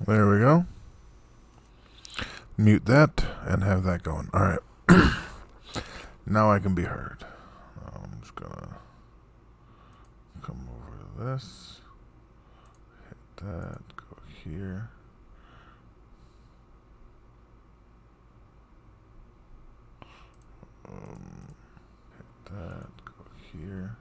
There we go. Mute that and have that going. All right. Now I can be heard. I'm just gonna come over to this. Hit that. Go here. Hit that. Go here.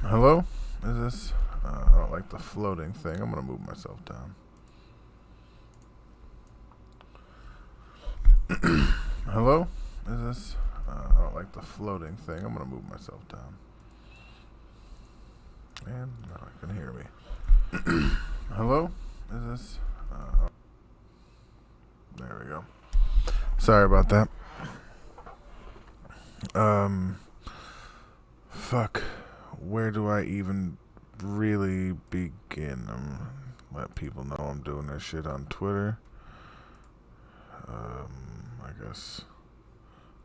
Hello? Is this? I don't like the floating thing. I'm gonna move myself down. Hello? Is this? I don't like the floating thing. I'm gonna move myself down. And now I can hear me. Hello? Is this? There we go. Sorry about that. Fuck. Where do I even really begin? Let people know I'm doing this shit on Twitter. I guess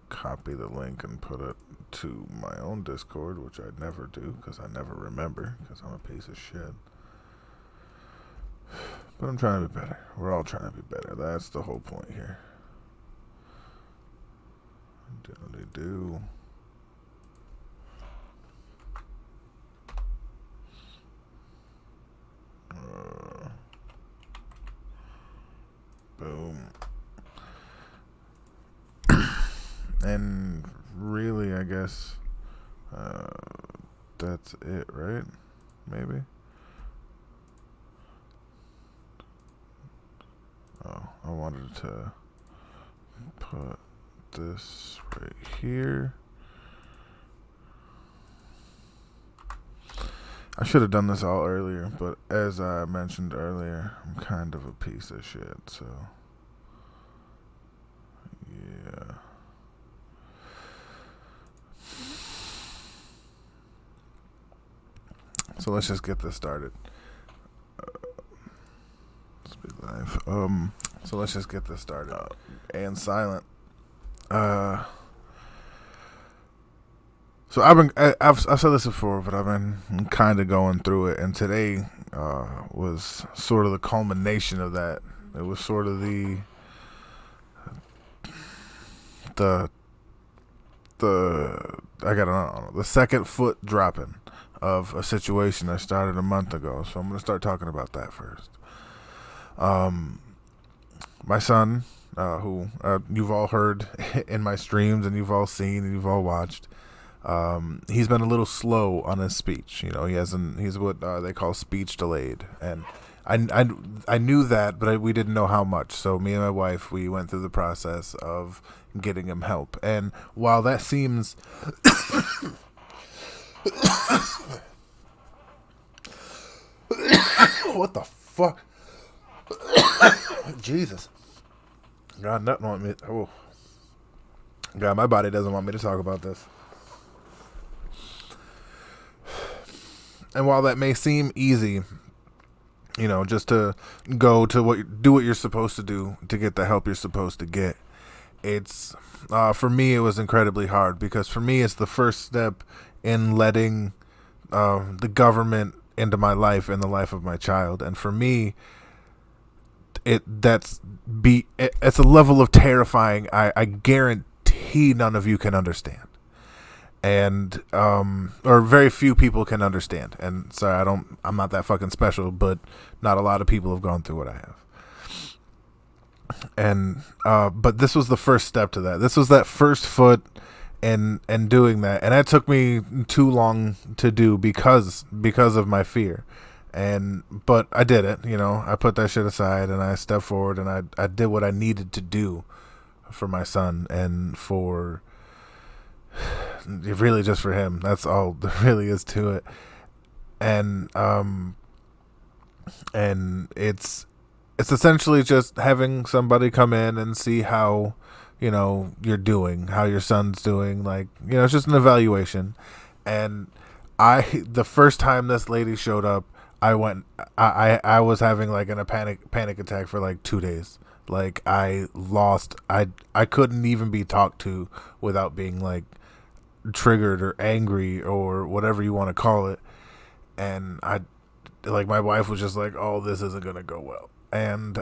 copy the link and put it to my own Discord, which I never do because I never remember because I'm a piece of shit. But I'm trying to be better. We're all trying to be better. That's the whole point here. Diddly-do. Boom. And really, I guess that's it, right? Maybe. Oh, I wanted to put this right here. I should have done this all earlier, but as I mentioned earlier, I'm kind of a piece of shit, so yeah. So let's just get this started. Let's be live. So let's just get this started. And silent. So I've said this before, but I've been kind of going through it, and today was sort of the culmination of that. It was sort of the the second foot dropping of a situation that started a month ago. So I'm gonna start talking about that first. My son, who you've all heard in my streams and you've all seen and you've all watched, He's been a little slow on his speech. He's what they call speech delayed, and I knew that, but we didn't know how much. So me and my wife, we went through the process of getting him help. And while that seems what the fuck? Jesus. God, nothing want me. Oh, God, my body doesn't want me to talk about this. And while that may seem easy, just to go to do what you're supposed to do to get the help you're supposed to get, it's for me it was incredibly hard, because for me it's the first step in letting the government into my life and the life of my child. And for me, it's a level of terrifying I guarantee none of you can understand, and or very few people can understand. And sorry, I'm not that fucking special, but not a lot of people have gone through what I have. And but this was the first step to that. This was that first foot and doing that, and that took me too long to do because of my fear. But I did it. I put that shit aside and I stepped forward and I did what I needed to do for my son, and for really just for him. That's all there really is to it. And it's essentially just having somebody come in and see how you're doing, how your son's doing. Like, it's just an evaluation. And the first time this lady showed up, I was having like a panic attack for like 2 days. Like, I couldn't even be talked to without being like triggered or angry or whatever you want to call it. And my wife was just like, oh, this isn't gonna go well. And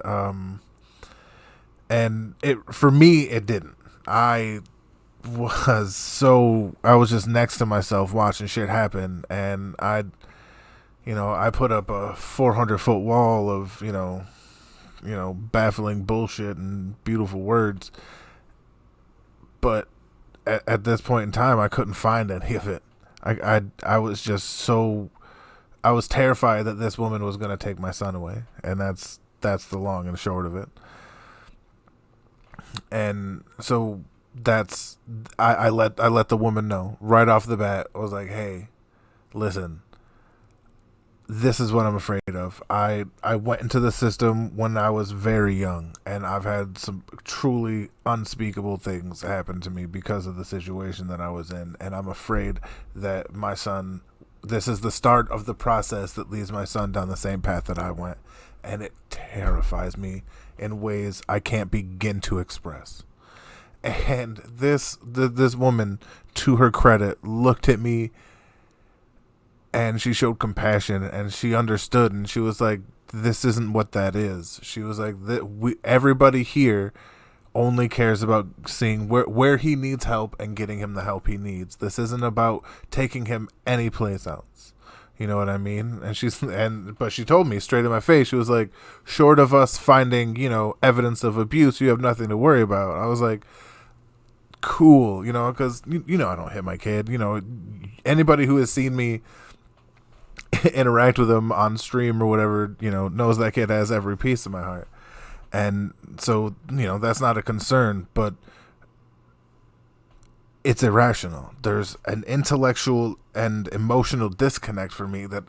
for me it didn't. I was just next to myself watching shit happen, and I put up a 400-foot wall of baffling bullshit and beautiful words, but at this point in time I couldn't find any of it. I was just I was terrified that this woman was going to take my son away, and that's the long and short of it. And so I let the woman know right off the bat. I was like, hey, listen, this is what I'm afraid of. I went into the system when I was very young, and I've had some truly unspeakable things happen to me because of the situation that I was in, and I'm afraid that my son, this is the start of the process that leads my son down the same path that I went, and it terrifies me in ways I can't begin to express. And this woman, to her credit, looked at me and she showed compassion, and she understood, and she was like, this isn't what that is. She was like, everybody here only cares about seeing where he needs help and getting him the help he needs. This isn't about taking him anyplace else. You know what I mean? And but she told me straight in my face, she was like, short of us finding, evidence of abuse, you have nothing to worry about. I was like, cool, because, I don't hit my kid. Anybody who has seen me interact with him on stream or whatever, knows that kid has every piece of my heart. And so, that's not a concern, but it's irrational. There's an intellectual and emotional disconnect for me that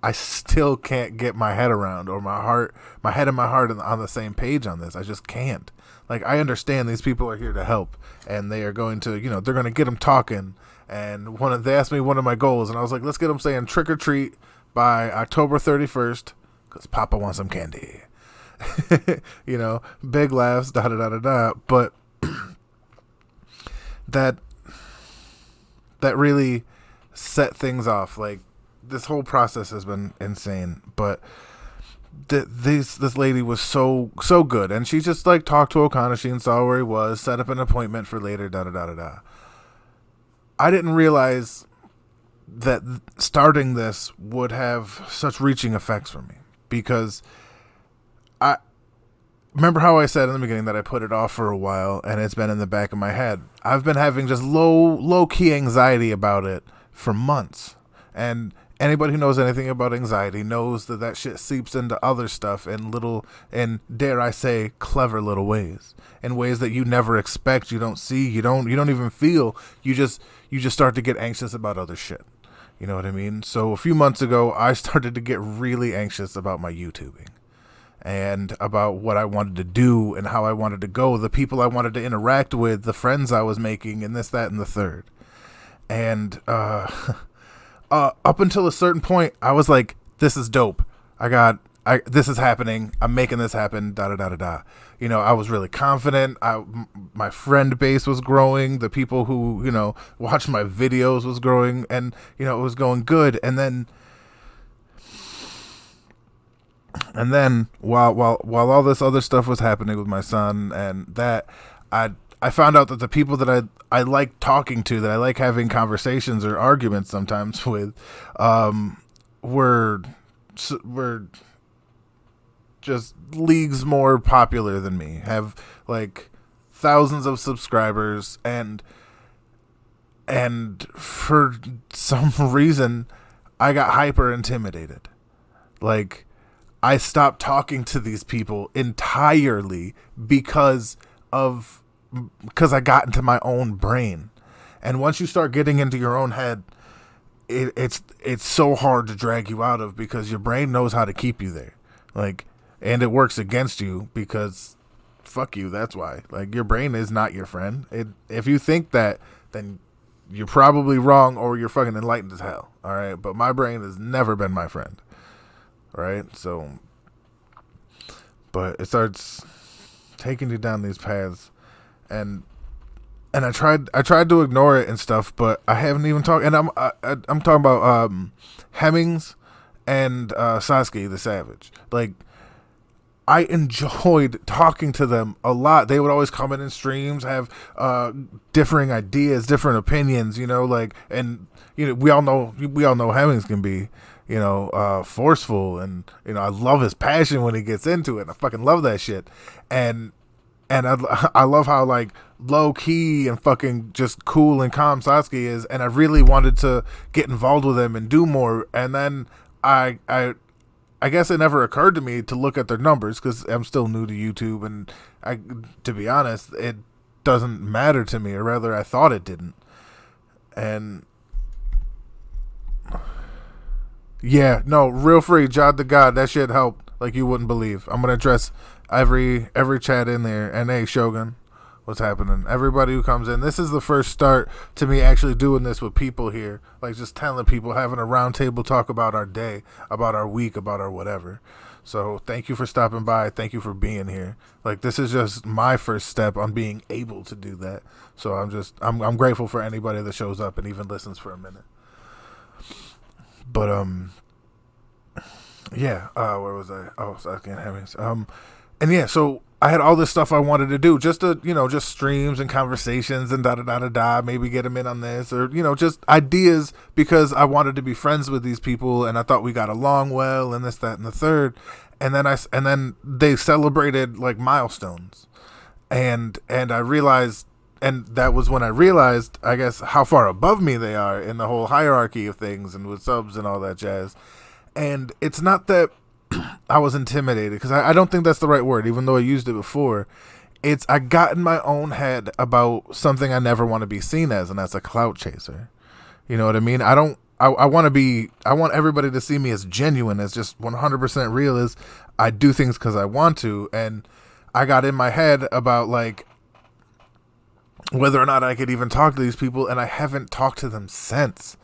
I still can't get my head around, or my head and my heart on the same page on this. I just can't. Like, I understand these people are here to help, and they are going to, they're going to get them talking. And they asked me one of my goals, and I was like, let's get them saying trick or treat by October 31st, because Papa wants some candy. Big laughs, da da da da da. But that really set things off. Like, this whole process has been insane, but this lady was so good, and she just like talked to O'Connor and saw where he was, set up an appointment for later, da da da da da. I didn't realize that starting this would have such reaching effects for me, because remember how I said in the beginning that I put it off for a while and it's been in the back of my head. I've been having just low key anxiety about it for months. And anybody who knows anything about anxiety knows that that shit seeps into other stuff in little, and dare I say, clever little ways. In ways that you never expect, you don't see, you don't even feel. You just start to get anxious about other shit. You know what I mean? So a few months ago, I started to get really anxious about my YouTubing and about what I wanted to do and how I wanted to go, the people I wanted to interact with, the friends I was making, and this, that, and the third. And up until a certain point, I was like, this is dope. This is happening. I'm making this happen, da-da-da-da-da. You know, I was really confident. My friend base was growing. The people who, you know, watched my videos was growing, and, you know, it was going good. And then while all this other stuff was happening with my son and that, I found out that the people that I like talking to, that I like having conversations or arguments sometimes with, were just leagues more popular than me, have like thousands of subscribers, and for some reason I got hyper intimidated. Like, I stopped talking to these people entirely because I got into my own brain. And once you start getting into your own head, it's so hard to drag you out of, because your brain knows how to keep you there. Like, and it works against you because fuck you, that's why. Like, your brain is not your friend. If you think that, then you're probably wrong, or you're fucking enlightened as hell. All right, but my brain has never been my friend. Right? So, but it starts taking you down these paths, and I tried to ignore it and stuff, but I haven't even talked. And I'm talking about Hemmings and Sasuke the Savage. Like, I enjoyed talking to them a lot. They would always come in streams, have differing ideas, different opinions, you know, like, and you know, we all know Hemmings can be, you know, forceful, and, you know, I love his passion when he gets into it. I fucking love that shit. And I love how, like, low key and fucking just cool and calm Sasuke is, and I really wanted to get involved with him and do more. And then I guess it never occurred to me to look at their numbers, because I'm still new to YouTube, and to be honest, it doesn't matter to me, or rather I thought it didn't. And yeah, no, Real Free, Jod the God, that shit helped like you wouldn't believe. I'm gonna address every chat in there. And hey, Shogun, what's happening? Everybody who comes in, this is the first start to me actually doing this with people here, like just telling people, having a round table talk about our day, about our week, about our whatever. So thank you for stopping by. Thank you for being here. Like, this is just my first step on being able to do that. So I'm grateful for anybody that shows up and even listens for a minute. But yeah, where was I? Oh, so I can't have it. And yeah, so I had all this stuff I wanted to do, just to, you know, just streams and conversations and da-da-da-da-da, maybe get them in on this, or, you know, just ideas, because I wanted to be friends with these people, and I thought we got along well, and this, that, and the third. And then they celebrated, like, milestones, and I realized, and that was when I realized, I guess, how far above me they are in the whole hierarchy of things, and with subs and all that jazz. And it's not that I was intimidated, because I don't think that's the right word, even though I used it before. It's, I got in my own head about something I never want to be seen as, and that's a clout chaser. You know what I mean? I want everybody to see me as genuine, as just 100% real, as I do things because I want to. And I got in my head about, like, whether or not I could even talk to these people, and I haven't talked to them since.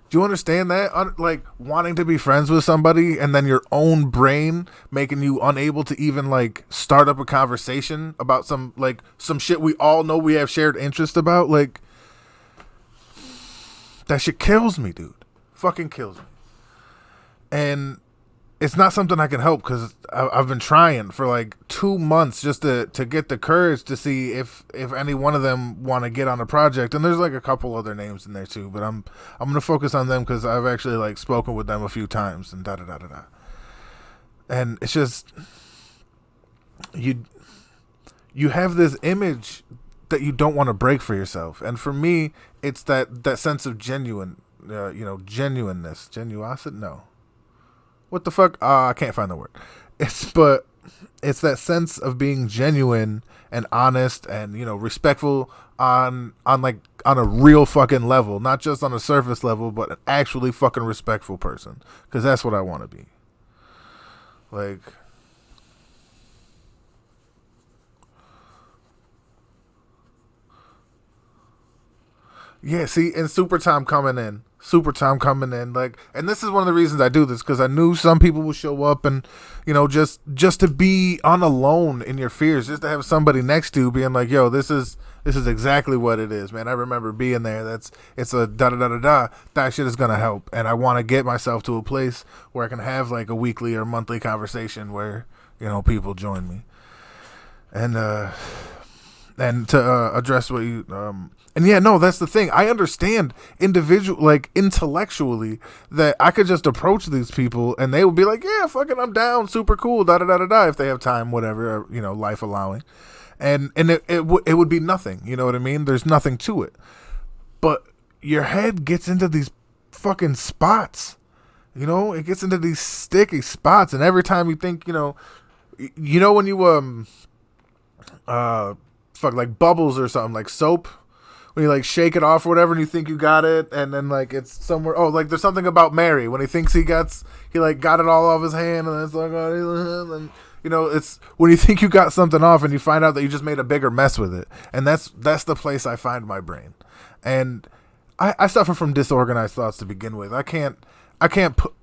Do you understand that? Like, wanting to be friends with somebody, and then your own brain making you unable to even, like, start up a conversation about some shit we all know we have shared interest about. Like, that shit kills me, dude. Fucking kills me. And it's not something I can help, because I've been trying for like 2 months just to get the courage to see if any one of them want to get on a project. And there's like a couple other names in there too, but I'm gonna focus on them because I've actually like spoken with them a few times and da da da da da. And it's just, you you have this image that you don't want to break for yourself. And for me, it's that sense of genuineness, genuosity. No, what the fuck? I can't find the word. But it's that sense of being genuine and honest and respectful on a real fucking level, not just on a surface level, but an actually fucking respectful person. Because that's what I want to be. Like. Yeah, see, and Super Time coming in. Super Time coming in. Like, and this is one of the reasons I do this, because I knew some people would show up and, just to be unalone in your fears, just to have somebody next to you being like, yo, this is exactly what it is, man. I remember being there. It's a da da da da da. That shit is gonna help. And I wanna get myself to a place where I can have like a weekly or monthly conversation where, people join me. And to address what you and yeah, no, that's the thing. I understand intellectually that I could just approach these people and they would be like, yeah, fucking I'm down, super cool, da da da da da, if they have time, whatever, life allowing. And it would be nothing, you know what I mean? There's nothing to it. But your head gets into these fucking spots. It gets into these sticky spots, and every time you think, when you like bubbles or something, like soap, when you like shake it off or whatever and you think you got it, and then like it's somewhere, like there's something about Mary when he thinks he got it all off his hand, and it's like, and it's when you think you got something off and you find out that you just made a bigger mess with it. And that's the place I find my brain. And I suffer from disorganized thoughts to begin with. I can't put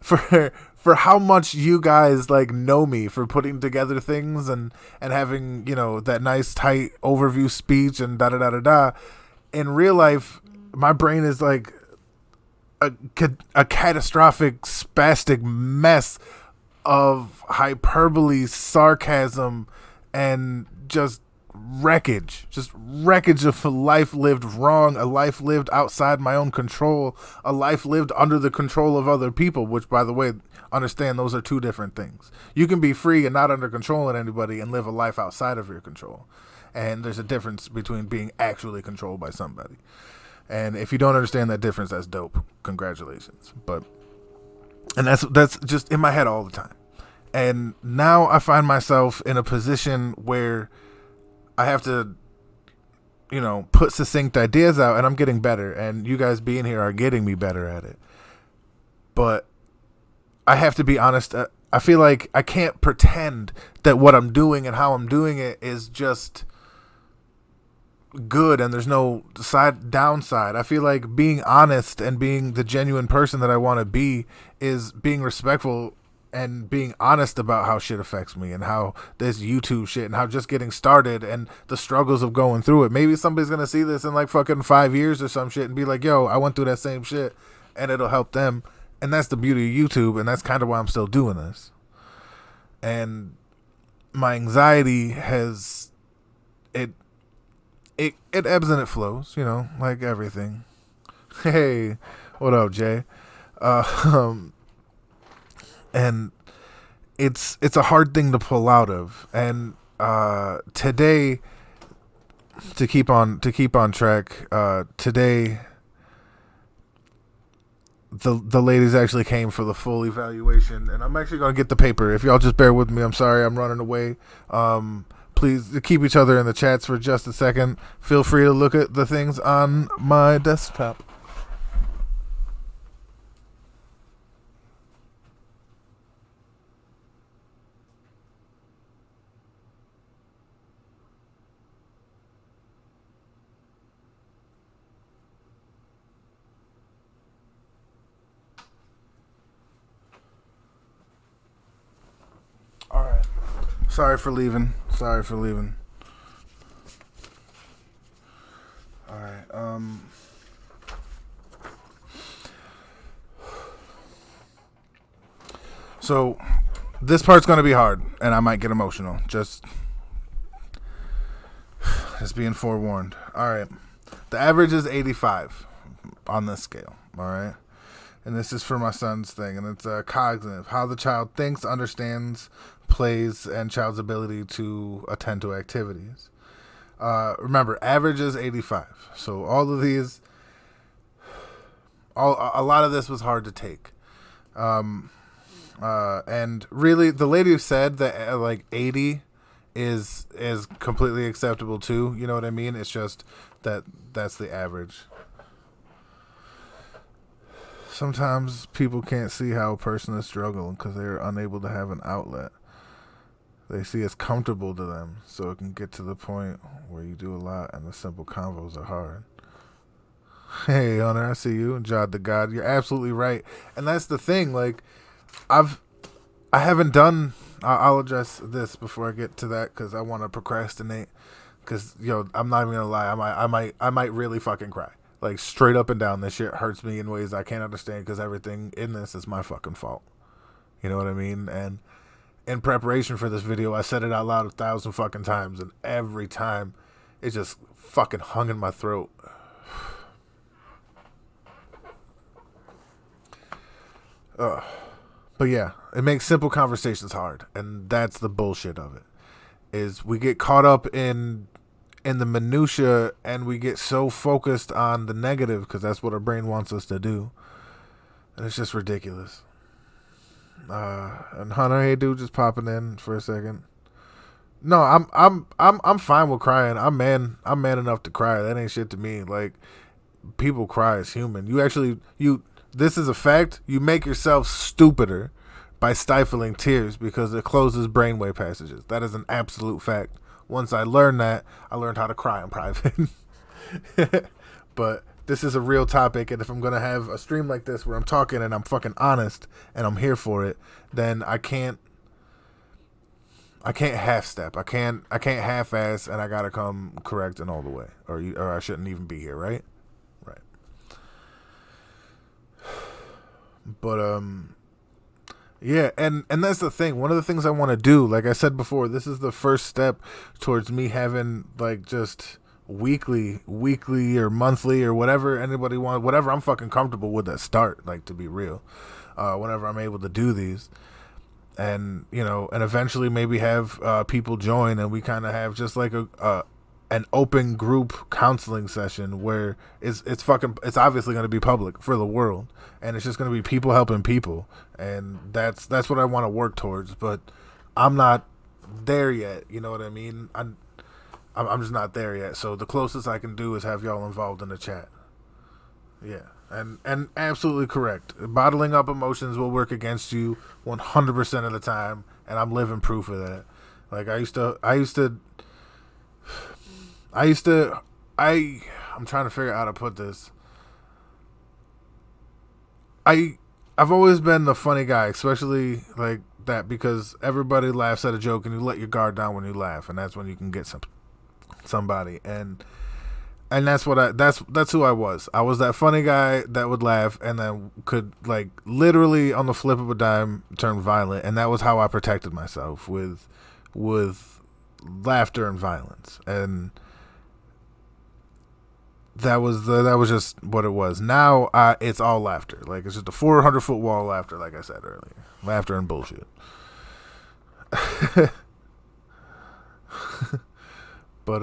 for how much you guys like know me for putting together things and having, that nice tight overview speech and da da da da da. In real life, my brain is like a catastrophic spastic mess of hyperbole, sarcasm, and just wreckage of a life lived wrong, a life lived outside my own control, a life lived under the control of other people, which, by the way, understand those are two different things. You can be free and not under control of anybody and live a life outside of your control. And there's a difference between being actually controlled by somebody. And if you don't understand that difference, that's dope. Congratulations. And that's just in my head all the time. And now I find myself in a position where I have to, put succinct ideas out, and I'm getting better. And you guys being here are getting me better at it. But I have to be honest. I feel like I can't pretend that what I'm doing and how I'm doing it is just good and there's no downside. I feel like being honest and being the genuine person that I want to be is being respectful and being honest about how shit affects me and how this YouTube shit and how just getting started and the struggles of going through it. Maybe somebody's going to see this in like fucking 5 years or some shit and be like, yo, I went through that same shit, and it'll help them. And that's the beauty of YouTube, and that's kind of why I'm still doing this. And my anxiety has it ebbs and it flows, like everything. Hey, what up, Jay? And it's a hard thing to pull out of. And today, to keep on track, today the ladies actually came for the full evaluation, and I'm actually gonna get the paper. If y'all just bear with me, I'm sorry, I'm running away. Please keep each other in the chats for just a second. Feel free to look at the things on my desktop. All right. Sorry for leaving. All right. So this part's gonna be hard, and I might get emotional. Just being forewarned. All right. The average is 85 on this scale. All right. And this is for my son's thing, and it's cognitive, how the child thinks, understands, plays and child's ability to attend to activities. Remember, average is 85. So all of these, a lot of this was hard to take. And really, the lady who said that like 80 is completely acceptable too. You know what I mean? It's just that's the average. Sometimes people can't see how a person is struggling because they're unable to have an outlet. They see it's comfortable to them, so it can get to the point where you do a lot and the simple convos are hard. Hey, Hunter, I see you. Jod the God. You're absolutely right. And that's the thing. Like, I haven't done. I'll address this before I get to that because I want to procrastinate. Because I'm not even gonna lie. I might really fucking cry. Like straight up and down, this shit hurts me in ways I can't understand because everything in this is my fucking fault. You know what I mean? And in preparation for this video, I said it out loud 1,000 fucking times, and every time it just fucking hung in my throat. But yeah, it makes simple conversations hard, and that's the bullshit of it. Is we get caught up in the minutia, and we get so focused on the negative because that's what our brain wants us to do, and it's just ridiculous. And Hunter, hey dude, just popping in for a second. No, I'm fine with crying. I'm man enough to cry. That ain't shit to me. Like, people cry as human. This is a fact. You make yourself stupider by stifling tears because it closes brainwave passages. That is an absolute fact. Once I learned that, I learned how to cry in private. But this is a real topic, and if I'm going to have a stream like this where I'm talking and I'm fucking honest and I'm here for it, then I can't half step. I can't half ass, and I got to come correct and all the way, or I shouldn't even be here, right? Right. But yeah, and that's the thing. One of the things I want to do, like I said before, this is the first step towards me having like just weekly or monthly or whatever anybody wants, whatever I'm fucking comfortable with at start, like, to be real. Whenever I'm able to do these, and and eventually maybe have people join, and we kind of have just like an open group counseling session where it's obviously going to be public for the world, and it's just going to be people helping people, and that's what I want to work towards. But I'm not there yet. You know what I mean? I'm just not there yet. So the closest I can do is have y'all involved in the chat. Yeah, and absolutely correct. Bottling up emotions will work against you 100% of the time, and I'm living proof of that. Like, I'm trying to figure out how to put this. I've always been the funny guy, especially like that, because everybody laughs at a joke and you let your guard down when you laugh, and that's when you can get somebody. And that's who I was. I was that funny guy that would laugh and then could, like, literally on the flip of a dime turn violent, and that was how I protected myself, with laughter and violence. And that was just what it was. Now it's all laughter. Like, it's just a 400-foot wall of laughter, like I said earlier. Laughter and bullshit. But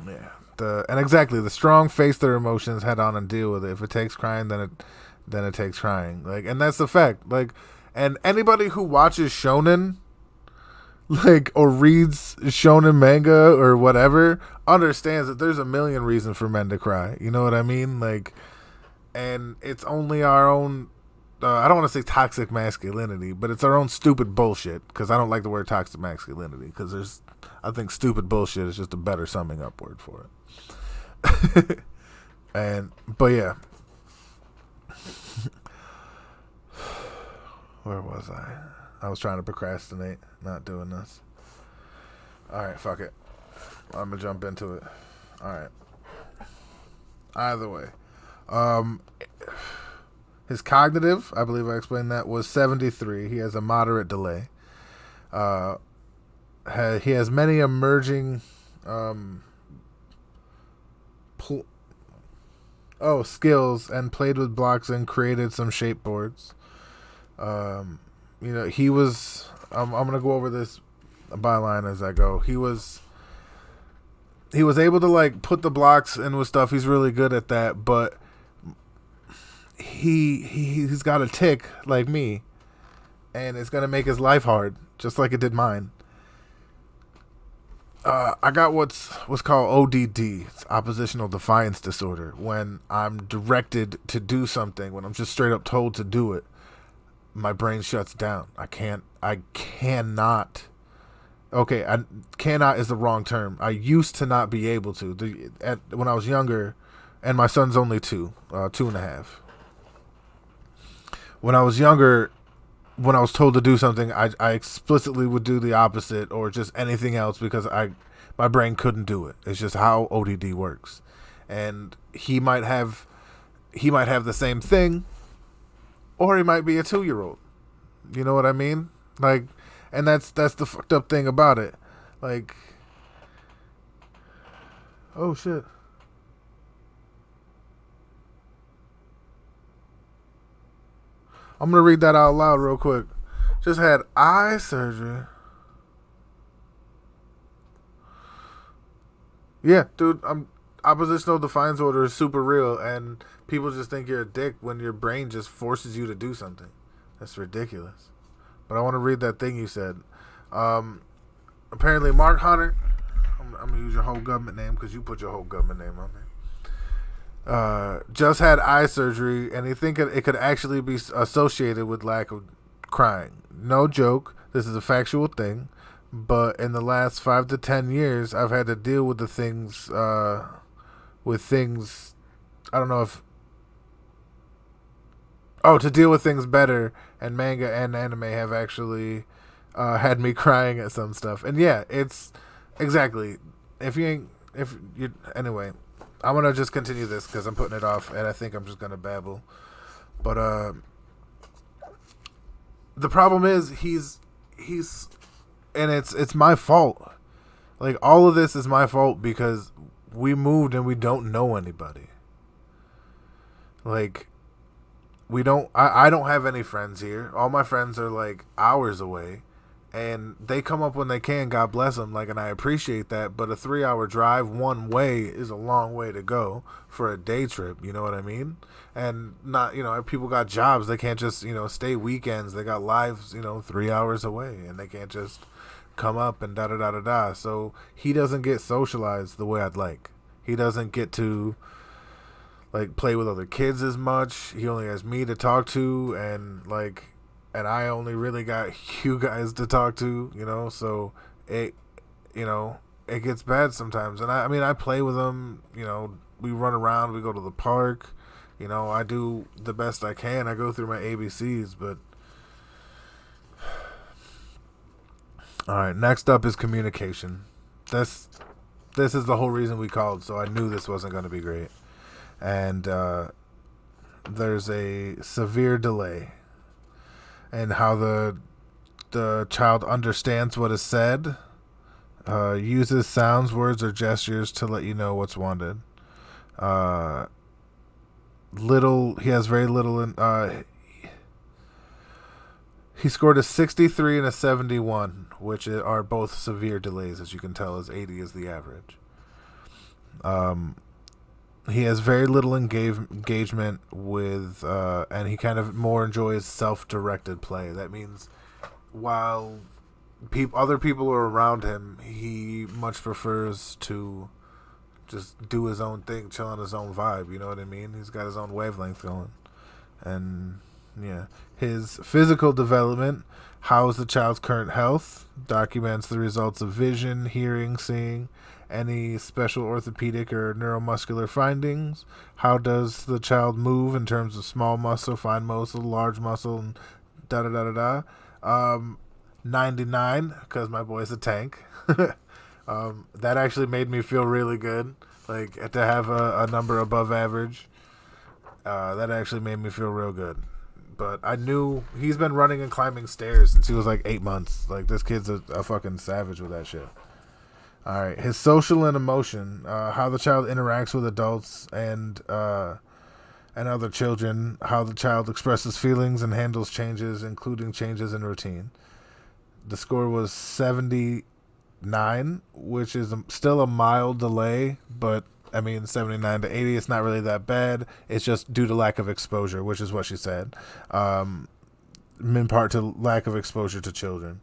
yeah. The strong face their emotions head on and deal with it. If it takes crying, then it takes crying. Like, and that's the fact. Like, and anybody who watches shonen, like, or reads shonen manga or whatever, understands that there's a million reasons for men to cry. You know what I mean? Like, and it's only our own, I don't want to say toxic masculinity, but it's our own stupid bullshit, because I don't like the word toxic masculinity, because I think stupid bullshit is just a better summing up word for it. But yeah. Where was I? I was trying to procrastinate, not doing this. Alright, fuck it. I'm gonna jump into it. Alright. Either way. His cognitive, I believe I explained that, was 73. He has a moderate delay. He has many emerging skills, and played with blocks and created some shape boards. he was. I'm gonna go over this byline as I go. He was able to like put the blocks in with stuff. He's really good at that, but he's got a tick like me, and it's gonna make his life hard, just like it did mine. I got what's called ODD. It's oppositional defiance disorder. When I'm directed to do something, when I'm just straight up told to do it, my brain shuts down. I cannot. Okay, cannot is the wrong term. I used to not be able to. When I was younger, and my son's only 2.5. When I was younger, when I was told to do something, I explicitly would do the opposite or just anything else because my brain couldn't do it. It's just how ODD works. And he might have the same thing, or he might be a 2-year-old. You know what I mean? Like, and that's the fucked up thing about it. Like, oh shit. I'm going to read that out loud real quick. Just had eye surgery. Yeah, dude, oppositional defiance order is super real, and people just think you're a dick when your brain just forces you to do something. That's ridiculous. But I want to read that thing you said. Apparently, Mark Hunter, I'm going to use your whole government name because you put your whole government name on there. Just had eye surgery, and he think it could actually be associated with lack of crying. No joke. This is a factual thing. But in the last 5 to 10 years, I've had to deal with things. I don't know if. Oh, to deal with things better, and manga and anime have actually had me crying at some stuff. And yeah, it's exactly. Anyway. I'm going to just continue this because I'm putting it off, and I think I'm just going to babble. But the problem is he's and it's my fault. Like, all of this is my fault because we moved and we don't know anybody. Like, I don't have any friends here. All my friends are like hours away. And they come up when they can, God bless them, like, and I appreciate that, but a 3-hour drive one way is a long way to go for a day trip, you know what I mean? And not, people got jobs, they can't just, stay weekends, they got lives, 3 hours away, and they can't just come up and da-da-da-da-da. So he doesn't get socialized the way I'd like. He doesn't get to, like, play with other kids as much. He only has me to talk to, and I only really got you guys to talk to, so it gets bad sometimes. And I play with them, we run around, we go to the park, I do the best I can. I go through my ABCs, but all right, next up is communication. This is the whole reason we called, so I knew this wasn't going to be great. And there's a severe delay and how the child understands what is said, uses sounds, words, or gestures to let you know what's wanted. He has very little. He scored a 63 and a 71, which are both severe delays, as you can tell, as 80 is the average. He has very little engagement with, and he kind of more enjoys self-directed play. That means while other people are around him, he much prefers to just do his own thing, chill on his own vibe. You know what I mean? He's got his own wavelength going. And yeah, his physical development, how is the child's current health, documents the results of vision, hearing, seeing, any special orthopedic or neuromuscular findings, how does the child move in terms of small muscle, fine muscle, large muscle, and da-da-da-da-da. 99, because my boy's a tank. That actually made me feel really good, like, to have a number above average. That actually made me feel real good. But I knew he's been running and climbing stairs since he was like 8 months. Like, this kid's a fucking savage with that shit. All right, his social and emotion, how the child interacts with adults, and and other children, how the child expresses feelings and handles changes, including changes in routine. The score was 79, which is still a mild delay, but I mean, 79 to 80, it's not really that bad. It's just due to lack of exposure, which is what she said. In part to lack of exposure to children.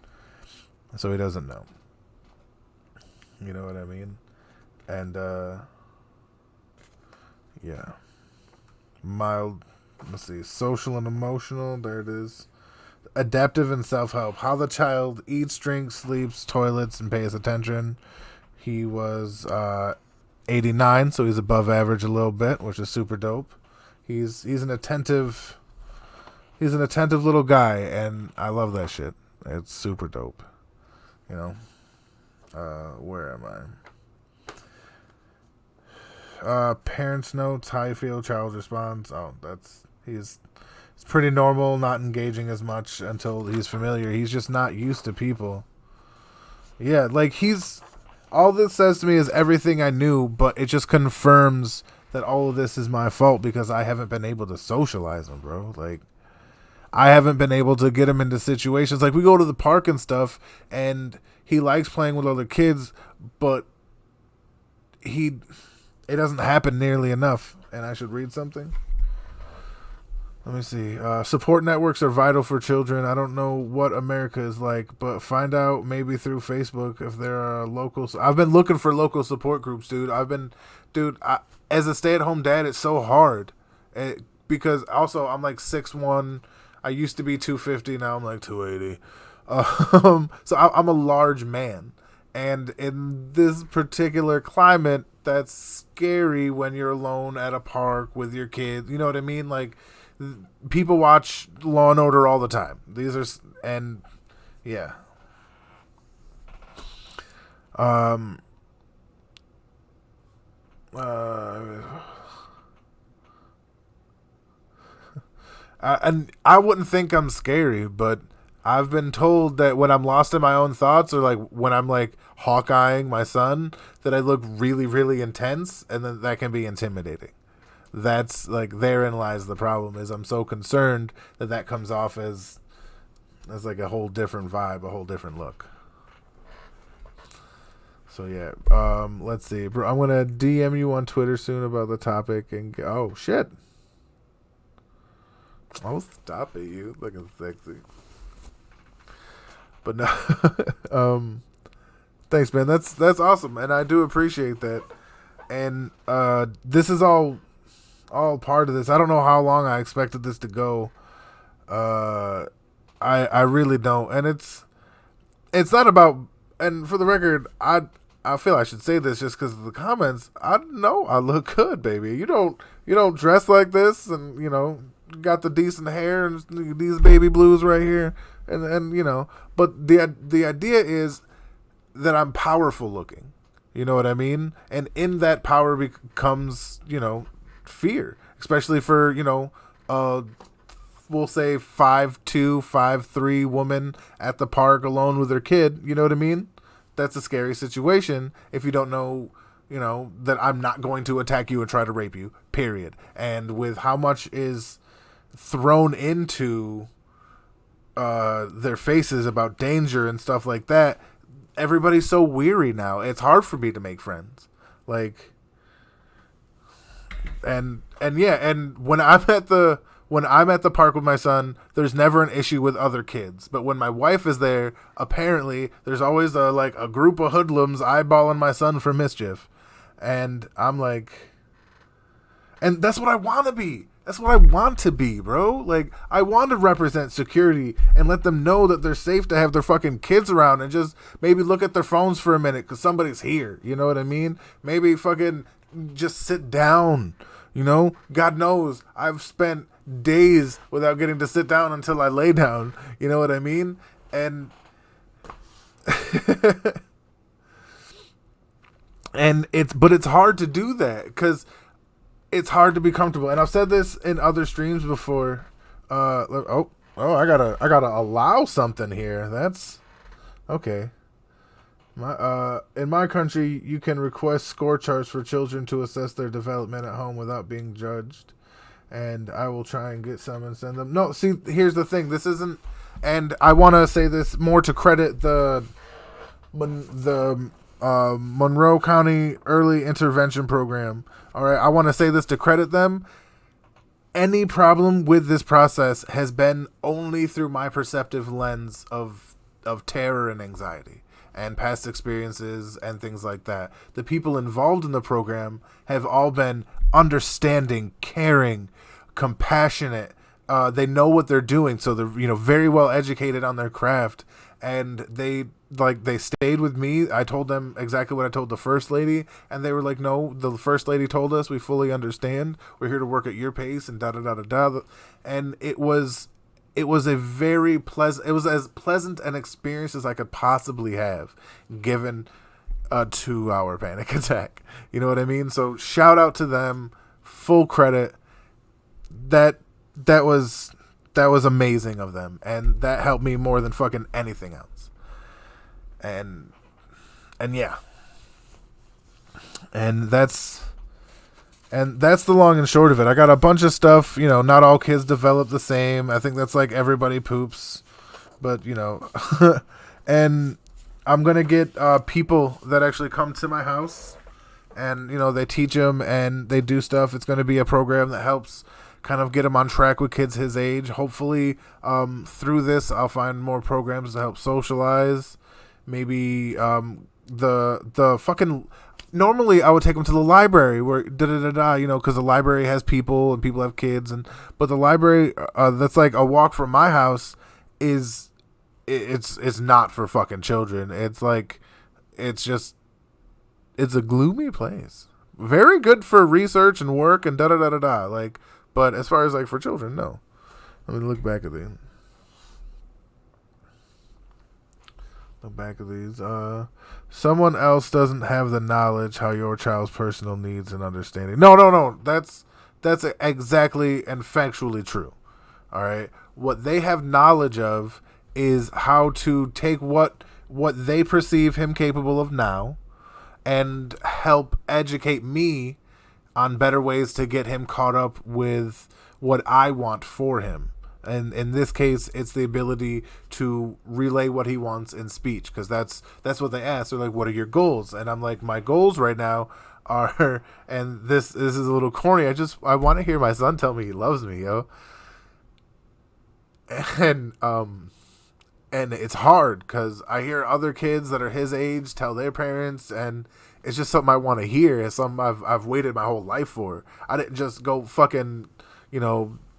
So he doesn't know. You know what I mean? And, yeah. Mild, let's see, social and emotional, there it is. Adaptive and self-help. How the child eats, drinks, sleeps, toilets, and pays attention. He was 89, so he's above average a little bit, which is super dope. He's an attentive little guy, and I love that shit. It's super dope. You know? Where am I? Parents notes, how you feel, child responds. Oh, it's pretty normal, not engaging as much until he's familiar. He's just not used to people. Yeah, like all this says to me is everything I knew, but it just confirms that all of this is my fault because I haven't been able to socialize him, bro. Like, I haven't been able to get him into situations. Like, we go to the park and stuff, and he likes playing with other kids, but it doesn't happen nearly enough. And I should read something. Let me see. Support networks are vital for children. I don't know what America is like, but find out maybe through Facebook if there are locals. I've been looking for local support groups, dude. As a stay-at-home dad, it's so hard. Because also I'm like 6'1". I used to be 250. Now I'm like 280. So I'm a large man. And in this particular climate, that's scary when you're alone at a park with your kids. You know what I mean? Like, people watch Law and Order all the time. Yeah. And I wouldn't think I'm scary, but I've been told that when I'm lost in my own thoughts, or like when I'm like Hawkeyeing my son, that I look really, really intense, and then that can be intimidating. That's like, therein lies the problem, is I'm so concerned that comes off as like a whole different vibe, a whole different look. So yeah, let's see, bro. I'm gonna DM you on Twitter soon about the topic, and oh shit, I'll stop at you looking sexy. But no, thanks, man. That's awesome, and I do appreciate that. And this is all part of this. I don't know how long I expected this to go. I really don't, and it's not about. And for the record, I feel I should say this just because of the comments. I know I look good, baby. You don't dress like this, and got the decent hair and these baby blues right here, and But the idea is that I'm powerful looking. You know what I mean? And in that power becomes fear, especially for we'll say 5'2", 5'3" woman at the park alone with her kid. You know what I mean? That's a scary situation if you don't know, that I'm not going to attack you and try to rape you, period. And with how much is thrown into their faces about danger and stuff like that, everybody's so weary now. It's hard for me to make friends. Like, and when I'm at the park with my son, there's never an issue with other kids. But when my wife is there, apparently there's always a group of hoodlums eyeballing my son for mischief. And I'm like, and that's what I want to be. That's what I want to be, bro. Like, I want to represent security and let them know that they're safe to have their fucking kids around, and just maybe look at their phones for a minute because somebody's here. You know what I mean? Maybe fucking just sit down. God knows I've spent days without getting to sit down until I lay down. You know what I mean? And it's hard to do that because it's hard to be comfortable. And I've said this in other streams before. I gotta allow something here. That's okay. In my country, you can request score charts for children to assess their development at home without being judged. and I will try and get some and send them. No, see, here's the thing. This isn't, and I want to say this more to credit the Monroe County Early Intervention Program. All right, I want to say this to credit them. Any problem with this process has been only through my perceptive lens of terror and anxiety and past experiences and things like that. The people involved in the program have all been understanding, caring, compassionate. They know what they're doing, so they're very well educated on their craft, and they stayed with me. I told them exactly what I told the first lady, and they were like, "No, the first lady told us we fully understand. We're here to work at your pace," and da da da da da. And it was a very pleasant. It was as pleasant an experience as I could possibly have, given a 2-hour panic attack. You know what I mean? So shout out to them, full credit. That was amazing of them, and that helped me more than fucking anything else. And yeah, and that's the long and short of it. I got a bunch of stuff. Not all kids develop the same. I think that's like everybody poops, but and I'm gonna get people that actually come to my house, and they teach them and they do stuff. It's gonna be a program that helps kind of get them on track with kids his age. Hopefully, through this, I'll find more programs to help socialize. Maybe the fucking. Normally, I would take them to the library where because the library has people and people have kids, but the library that's like a walk from my house it's not for fucking children. It's like it's a gloomy place. Very good for research and work and da da da da da. Like, but as far as like for children, no. Let me look back at these. Someone else doesn't have the knowledge how your child's personal needs and understanding. No. That's exactly and factually true. All right. What they have knowledge of is how to take what they perceive him capable of now and help educate me on better ways to get him caught up with what I want for him. And in this case, it's the ability to relay what he wants in speech, because that's what they ask. They're like, "What are your goals?" And I'm like, "My goals right now are," and this is a little corny. I want to hear my son tell me he loves me, yo. And it's hard because I hear other kids that are his age tell their parents, and it's just something I want to hear. It's something I've waited my whole life for. I didn't just go fucking,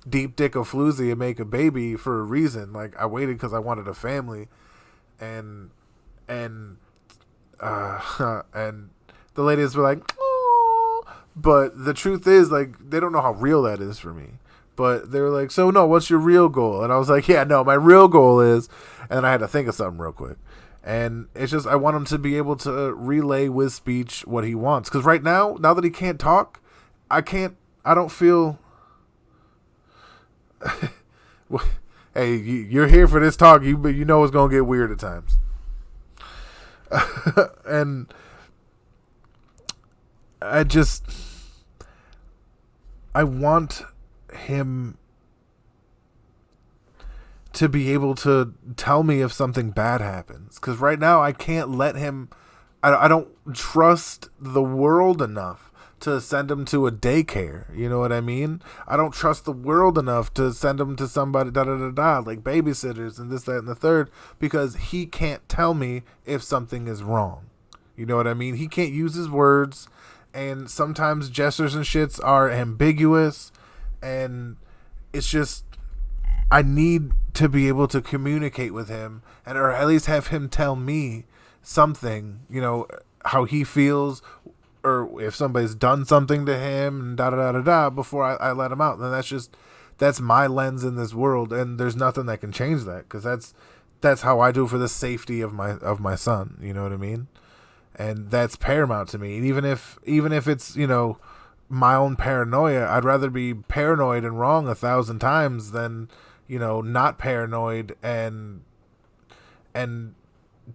deep dick a floozy and make a baby for a reason. Like, I waited because I wanted a family, and and the ladies were like, "Oh," but the truth is, like, they don't know how real that is for me. But they were like, "So no, what's your real goal?" And I was like, "Yeah, no, my real goal is," and I had to think of something real quick. And it's just, I want him to be able to relay with speech what he wants. Because right now that he can't talk, I don't feel. Hey, you're here for this talk. You know it's gonna get weird at times. And I want him to be able to tell me if something bad happens. Because right now I can't let him. I don't trust the world enough to send him to a daycare. You know what I mean? I don't trust the world enough to send him to somebody like babysitters and this, that, and the third, because he can't tell me if something is wrong. You know what I mean? He can't use his words, and sometimes gestures and shits are ambiguous, and it's just, I need to be able to communicate with him, and or at least have him tell me something, how he feels, or if somebody's done something to him, and da da da da da, before I let him out. And that's my lens in this world, and there's nothing that can change that, because that's how I do for the safety of my son. You know what I mean? And that's paramount to me. And even if it's my own paranoia, I'd rather be paranoid and wrong 1,000 times than not paranoid and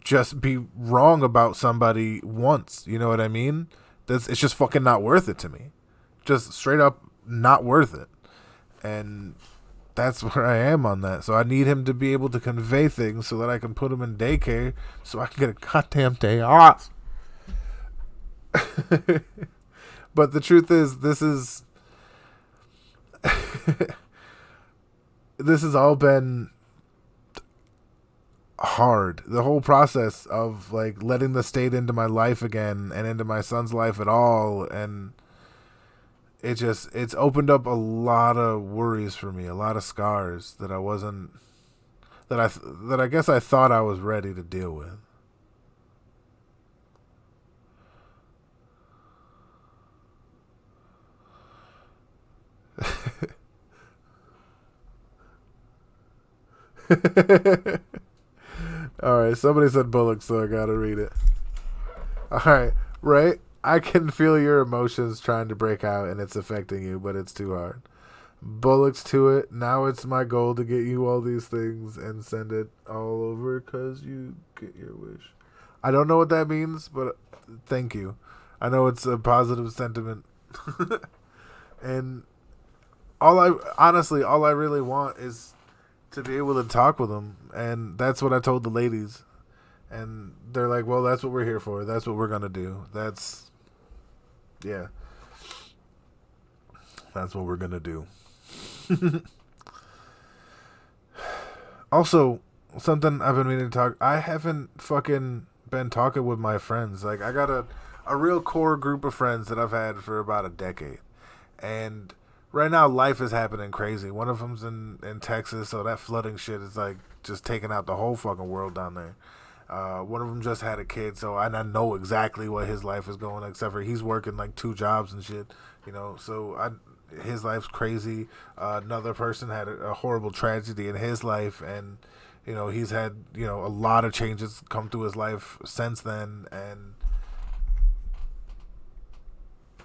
just be wrong about somebody once. You know what I mean? It's just fucking not worth it to me. Just straight up not worth it. And that's where I am on that. So I need him to be able to convey things so that I can put him in daycare so I can get a goddamn day off. But the truth is, this has all been hard. The whole process of like letting the state into my life again and into my son's life at all, and it's opened up a lot of worries for me, a lot of scars that I guess I thought I was ready to deal with. All right, somebody said Bullock, so I gotta read it. All right, right. I can feel your emotions trying to break out, and it's affecting you, but it's too hard. Bullocks to it. Now it's my goal to get you all these things and send it all over because you get your wish. I don't know what that means, but thank you. I know it's a positive sentiment. And all I really want is to be able to talk with them. And that's what I told the ladies. And they're like, well, that's what we're here for. That's what we're going to do. Yeah. That's what we're going to do. Also, something I've been meaning to talk. I haven't fucking been talking with my friends. Like, I got a real core group of friends that I've had for about a decade. And right now, life is happening crazy. One of them's in Texas, so that flooding shit is like just taking out the whole fucking world down there. One of them just had a kid, so I know exactly what his life is going, except for he's working like 2 jobs and shit, so his life's crazy. Another person had a horrible tragedy in his life, and he's had a lot of changes come through his life since then,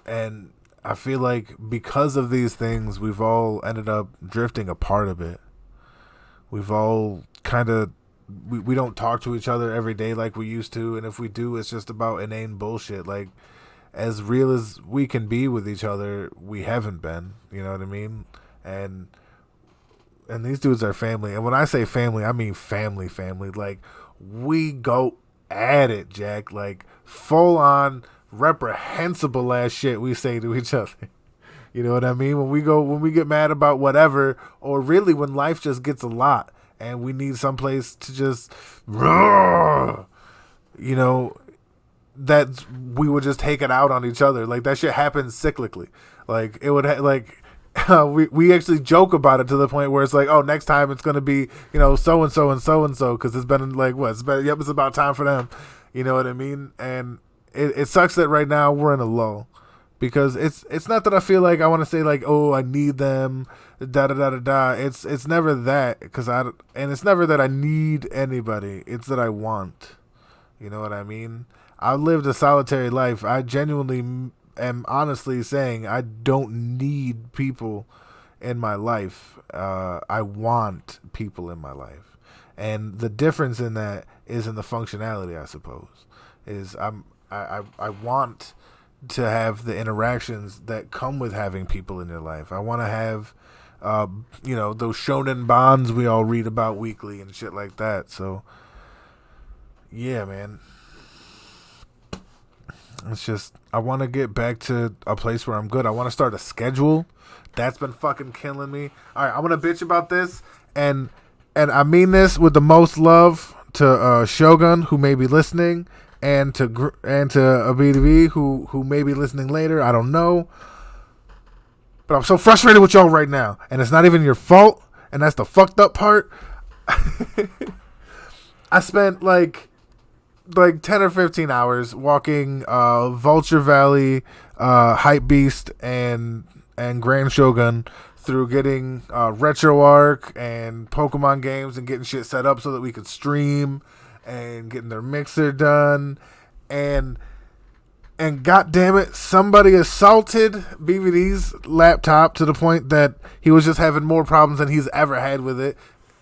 and I feel like because of these things, we've all ended up drifting apart a bit. We've all kind of we don't talk to each other every day like we used to, and if we do, it's just about inane bullshit. Like, as real as we can be with each other, we haven't been. You know what I mean? And these dudes are family. And when I say family, I mean family. Like, we go at it, Jack. Like, full on reprehensible ass shit we say to each other. You know what I mean? When we get mad about whatever, or really when life just gets a lot and we need someplace to just, that we would just take it out on each other. Like, that shit happens cyclically. Like, it would we actually joke about it to the point where it's like, oh, next time it's gonna be so and so and so and so, because it's been like it's about time for them. You know what I mean? And it sucks that right now we're in a lull, because it's not that I feel like I want to say like, oh, I need them, da da da da da. It's never that, and it's never that I need anybody. It's that I want. You know what I mean? I've lived a solitary life. I genuinely am honestly saying I don't need people in my life. I want people in my life, and the difference in that is in the functionality, I suppose. I want to have the interactions that come with having people in your life. I want to have, those shonen bonds we all read about weekly and shit like that. So, yeah, man. It's just, I want to get back to a place where I'm good. I want to start a schedule. That's been fucking killing me. All right, I'm going to bitch about this, and I mean this with the most love to Shogun, who may be listening, and to ABDV, who may be listening later. I don't know. But I'm so frustrated with y'all right now, and it's not even your fault, and that's the fucked up part. I spent like 10 or 15 hours walking Vulture Valley, Hype Beast, and Grand Shogun through getting RetroArch and Pokemon games and getting shit set up so that we could stream, and getting their mixer done, and god damn it, somebody assaulted BVD's laptop to the point that he was just having more problems than he's ever had with it.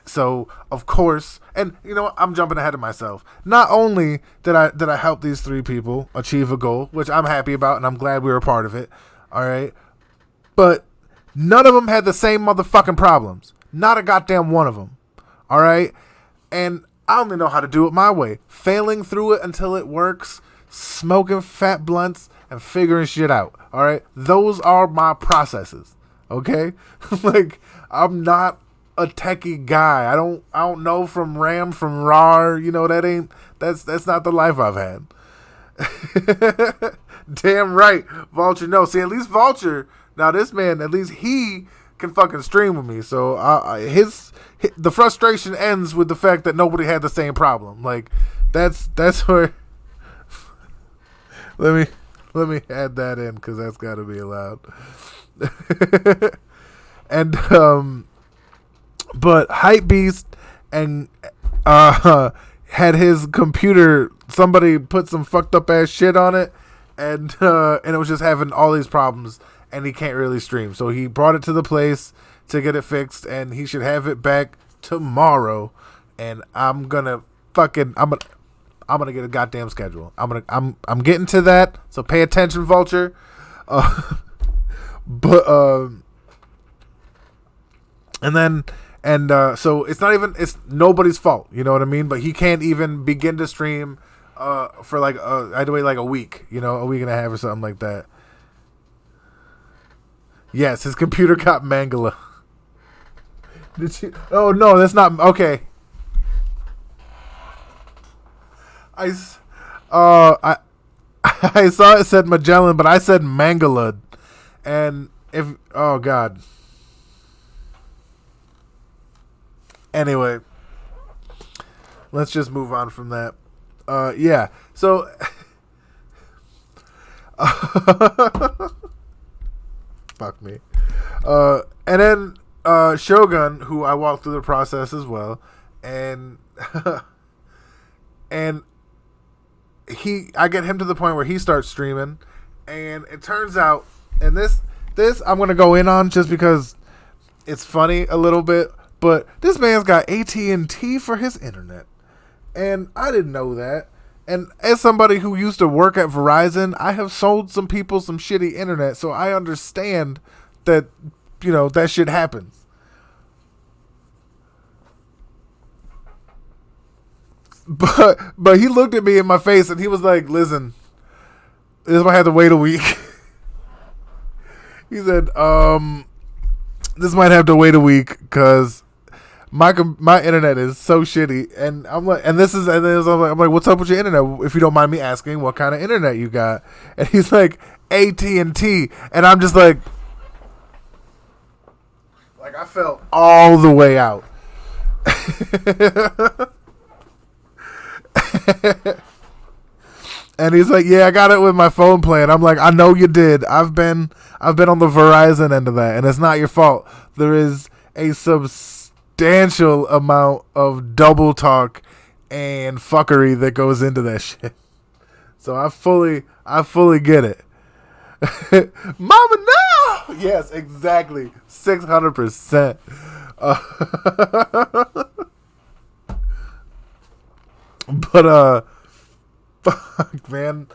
So, of course, and you know what, I'm jumping ahead of myself. Not only did I help these 3 people achieve a goal, which I'm happy about and I'm glad we were a part of it, all right, but None of them had the same motherfucking problems. Not a goddamn one of them. All right? And I only know how to do it my way. Failing through it until it works, smoking fat blunts, and figuring shit out. All right? Those are my processes. Okay? Like, I'm not a techie guy. I don't know from RAM from RAR. You know, that's not the life I've had. Damn right, Vulture. No, see, at least Vulture. Now this man, at least he can fucking stream with me. So the frustration ends with the fact that nobody had the same problem. Like that's where. let me add that in because that's got to be allowed. And but Hypebeast and had his computer. Somebody put some fucked up ass shit on it, and it was just having all these problems, and he can't really stream. So he brought it to the place to get it fixed, and he should have it back tomorrow. And I'm gonna get a goddamn schedule. I'm getting to that. So pay attention, Vulture. So it's nobody's fault, you know what I mean? But he can't even begin to stream for like I had to wait like a week, a week and a half or something like that. Yes, his computer got Mangala. Did you? Oh no, that's not okay. I saw it said Magellan, but I said Mangala, and oh god. Anyway, let's just move on from that. Yeah. So, fuck me. And then Shogun, who I walked through the process as well, and and I get him to the point where he starts streaming, and it turns out, and this I'm gonna go in on just because it's funny a little bit. But this man's got AT&T for his internet. And I didn't know that. And as somebody who used to work at Verizon, I have sold some people some shitty internet. So I understand that, that shit happens. But he looked at me in my face and he was like, listen, this might have to wait a week. He said, this might have to wait a week because my internet is so shitty, and I'm like, I'm like, what's up with your internet? If you don't mind me asking, what kind of internet you got? And he's like, AT&T, and I'm just like I felt all the way out. And he's like, yeah, I got it with my phone plan. I'm like, I know you did. I've been on the Verizon end of that, and it's not your fault. There is a substantial amount of double talk and fuckery that goes into that shit. So I fully get it. Mama, no! Yes, exactly. 600%. But fuck, man.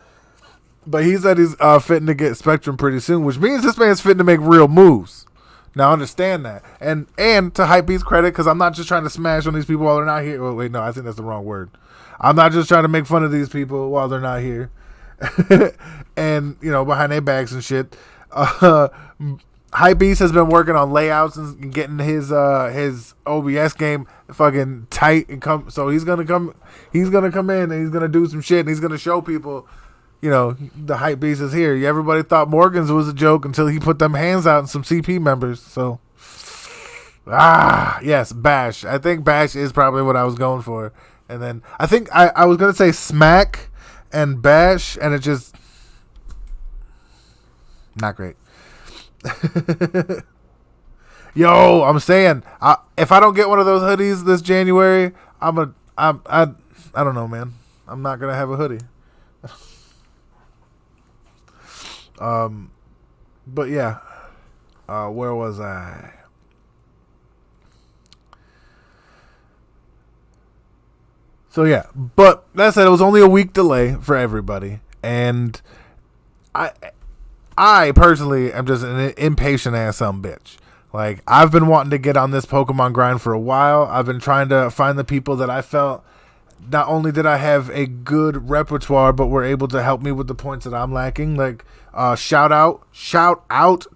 But he said he's fitting to get Spectrum pretty soon, which means this man's fitting to make real moves. Now, I understand that. And to Hypebeast's credit, because I'm not just trying to smash on these people while they're not here. Oh, wait, no, I think that's the wrong word. I'm not just trying to make fun of these people while they're not here. And, behind their backs and shit. Hypebeast has been working on layouts and getting his OBS game fucking tight and so he's gonna come in and he's gonna do some shit and he's gonna show people, the Hypebeast is here. Everybody thought Morgan's was a joke until he put them hands out and some CP members. So yes, Bash. I think Bash is probably what I was going for. And then I think I was gonna say Smack and Bash, and it just not great. Yo, I'm saying, if I don't get one of those hoodies this January, I don't know, man. I'm not gonna have a hoodie. But yeah, where was I? So yeah, but that said, it was only a week delay for everybody, and I personally am just an impatient ass some bitch. Like, I've been wanting to get on this Pokemon grind for a while. I've been trying to find the people that I felt not only did I have a good repertoire, but were able to help me with the points that I'm lacking. Like, shout out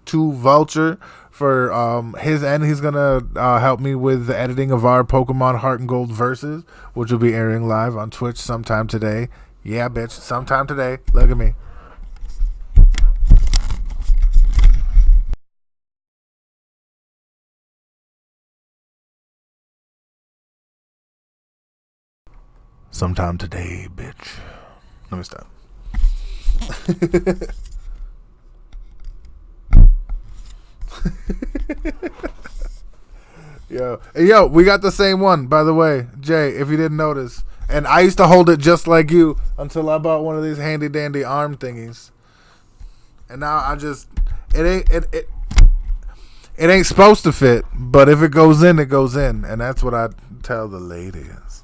to Vulture for his end. He's gonna help me with the editing of our Pokemon Heart and Gold verses, which will be airing live on Twitch sometime today. Yeah, bitch, sometime today. Look at me. Sometime today, bitch. Let me stop. Yo, we got the same one, by the way, Jay, if you didn't notice. And I used to hold it just like you until I bought one of these handy dandy arm thingies. And now I just it ain't supposed to fit, but if it goes in, it goes in. And that's what I tell the ladies.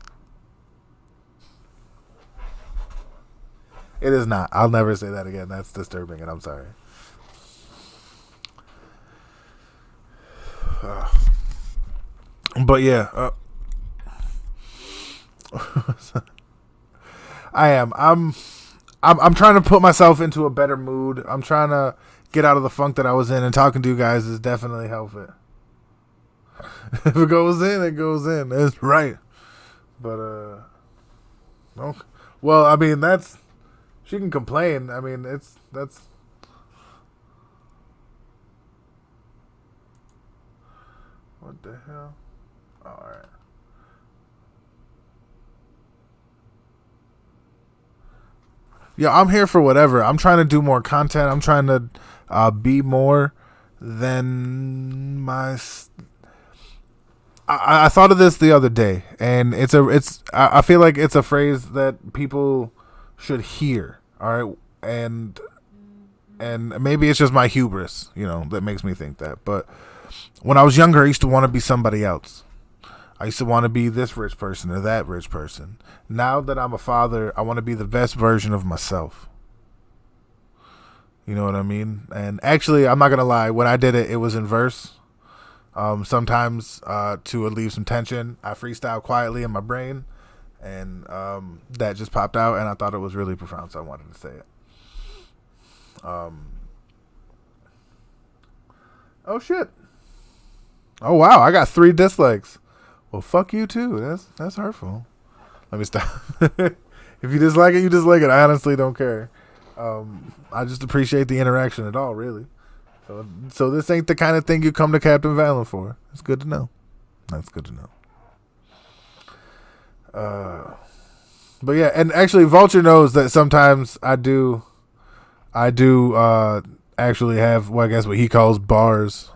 It is not. I'll never say that again. That's disturbing, and I'm sorry. But yeah, I am. I'm trying to put myself into a better mood. I'm trying to get out of the funk that I was in, and talking to you guys is definitely helping. If it goes in, it goes in. That's right. But okay. Well, I mean, that's she can complain. I mean, that's. What the hell? All right. Yeah, I'm here for whatever. I'm trying to do more content. I'm trying to be more than my. I thought of this the other day, and I feel like it's a phrase that people should hear. All right, and maybe it's just my hubris, that makes me think that. But when I was younger, I used to want to be somebody else. I used to want to be this rich person or that rich person. Now that I'm a father, I want to be the best version of myself. You know what I mean? And actually, I'm not going to lie. When I did it, it was in verse. Sometimes to relieve some tension, I freestyle quietly in my brain. And that just popped out, and I thought it was really profound, so I wanted to say it. Oh, shit. Oh, wow. I got 3 dislikes. Well, fuck you too. That's hurtful. Let me stop. If you dislike it, you dislike it. I honestly don't care. I just appreciate the interaction at all, really. So this ain't the kind of thing you come to Captain Valen for. It's good to know. That's good to know. But yeah, and actually, Vulture knows that sometimes I do actually have, well, I guess what he calls bars.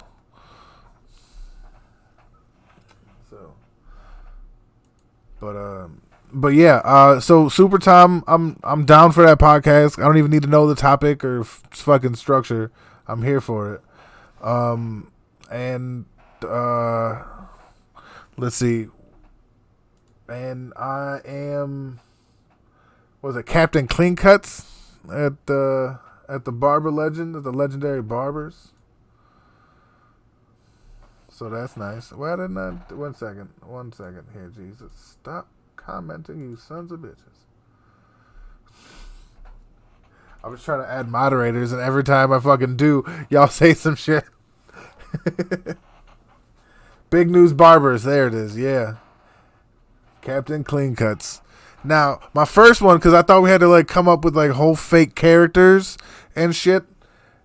But yeah, so Super Tom, I'm down for that podcast. I don't even need to know the topic or fucking structure. I'm here for it. And let's see. And I am, was it Captain Clean Cuts at the Barber Legend, at the Legendary Barbers. So that's nice. Why didn't I? One second here, Jesus. Stop commenting, you sons of bitches. I was trying to add moderators, and every time I fucking do, y'all say some shit. Big News Barbers. There it is. Yeah. Captain Clean Cuts. Now, my first one, because I thought we had to come up with whole fake characters and shit.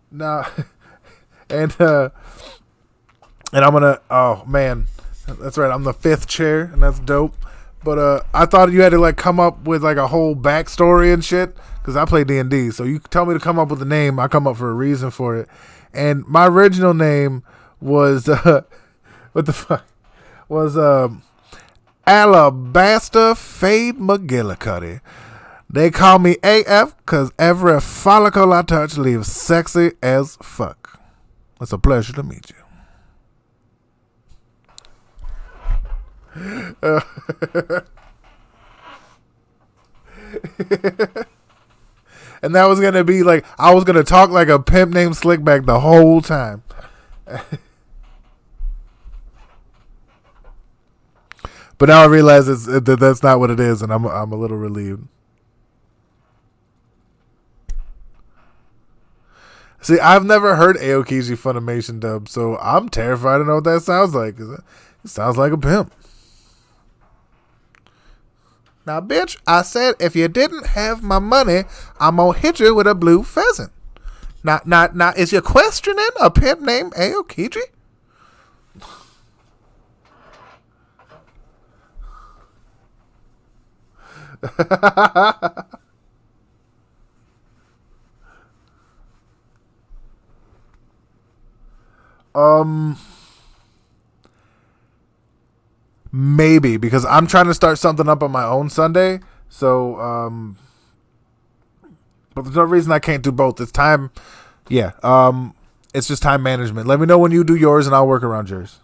Now, and I'm gonna, oh man, that's right, I'm the 5th chair, and that's dope. But I thought you had to come up with a whole backstory and shit, because I play D&D. So you tell me to come up with a name, I come up for a reason for it. And my original name was what the fuck was Alabasta Fade McGillicuddy. They call me AF because every follicle I touch leaves sexy as fuck. It's a pleasure to meet you. And that was going to be like, I was going to talk like a pimp named Slickback the whole time. But now I realize that's not what it is, and I'm a little relieved. See, I've never heard Aokiji Funimation dub, so I'm terrified to know what that sounds like. It sounds like a pimp. Now, bitch, I said if you didn't have my money, I'm gonna hit you with a blue pheasant. Now, is you questioning a pimp named Aokiji? Maybe, because I'm trying to start something up on my own Sunday. So, but there's no reason I can't do both. It's time. Yeah. It's just time management. Let me know when you do yours, and I'll work around yours.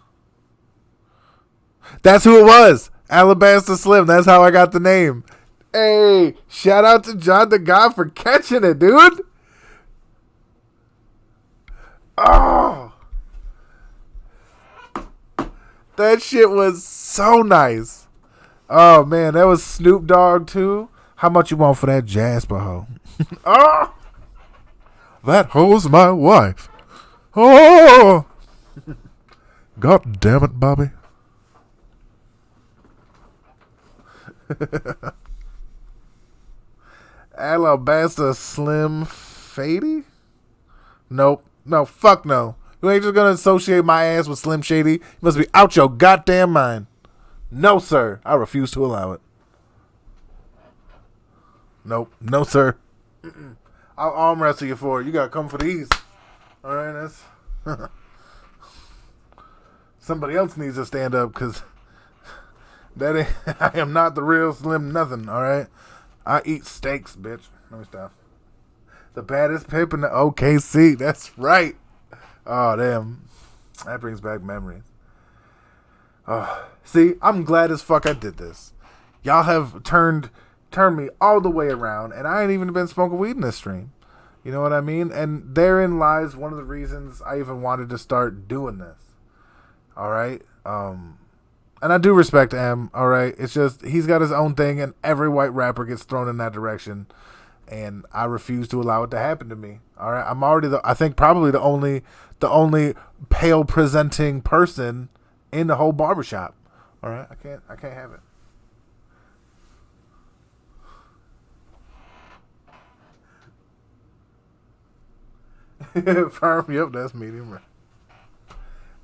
That's who it was. Alabasta Slim. That's how I got the name. Hey, shout out to John the God for catching it, dude. Oh, that shit was so nice. Oh man, that was Snoop Dogg too. How much you want for that Jasper hoe? Oh, that hoe's my wife. Oh, God damn it, Bobby. Alabasta Slim Shady? Nope. No, fuck no. You ain't just gonna associate my ass with Slim Shady. You must be out your goddamn mind. No, sir. I refuse to allow it. Nope. No, sir. I'll arm wrestle you for it. You gotta come for these. Alright, that's... Somebody else needs to stand up, because that ain't... I am not the real Slim nothing, alright? I eat steaks, bitch. Let me stop. The baddest pimp in the OKC. That's right. Oh, damn. That brings back memories. Oh, see, I'm glad as fuck I did this. Y'all have turned me all the way around, and I ain't even been smoking weed in this stream. You know what I mean? And therein lies one of the reasons I even wanted to start doing this. All right? And I do respect M, all right? It's just he's got his own thing, and every white rapper gets thrown in that direction, and I refuse to allow it to happen to me. All right? I'm already I think probably the only pale presenting person in the whole barbershop. All right? I can't have it. Firm, yep, that's medium rare.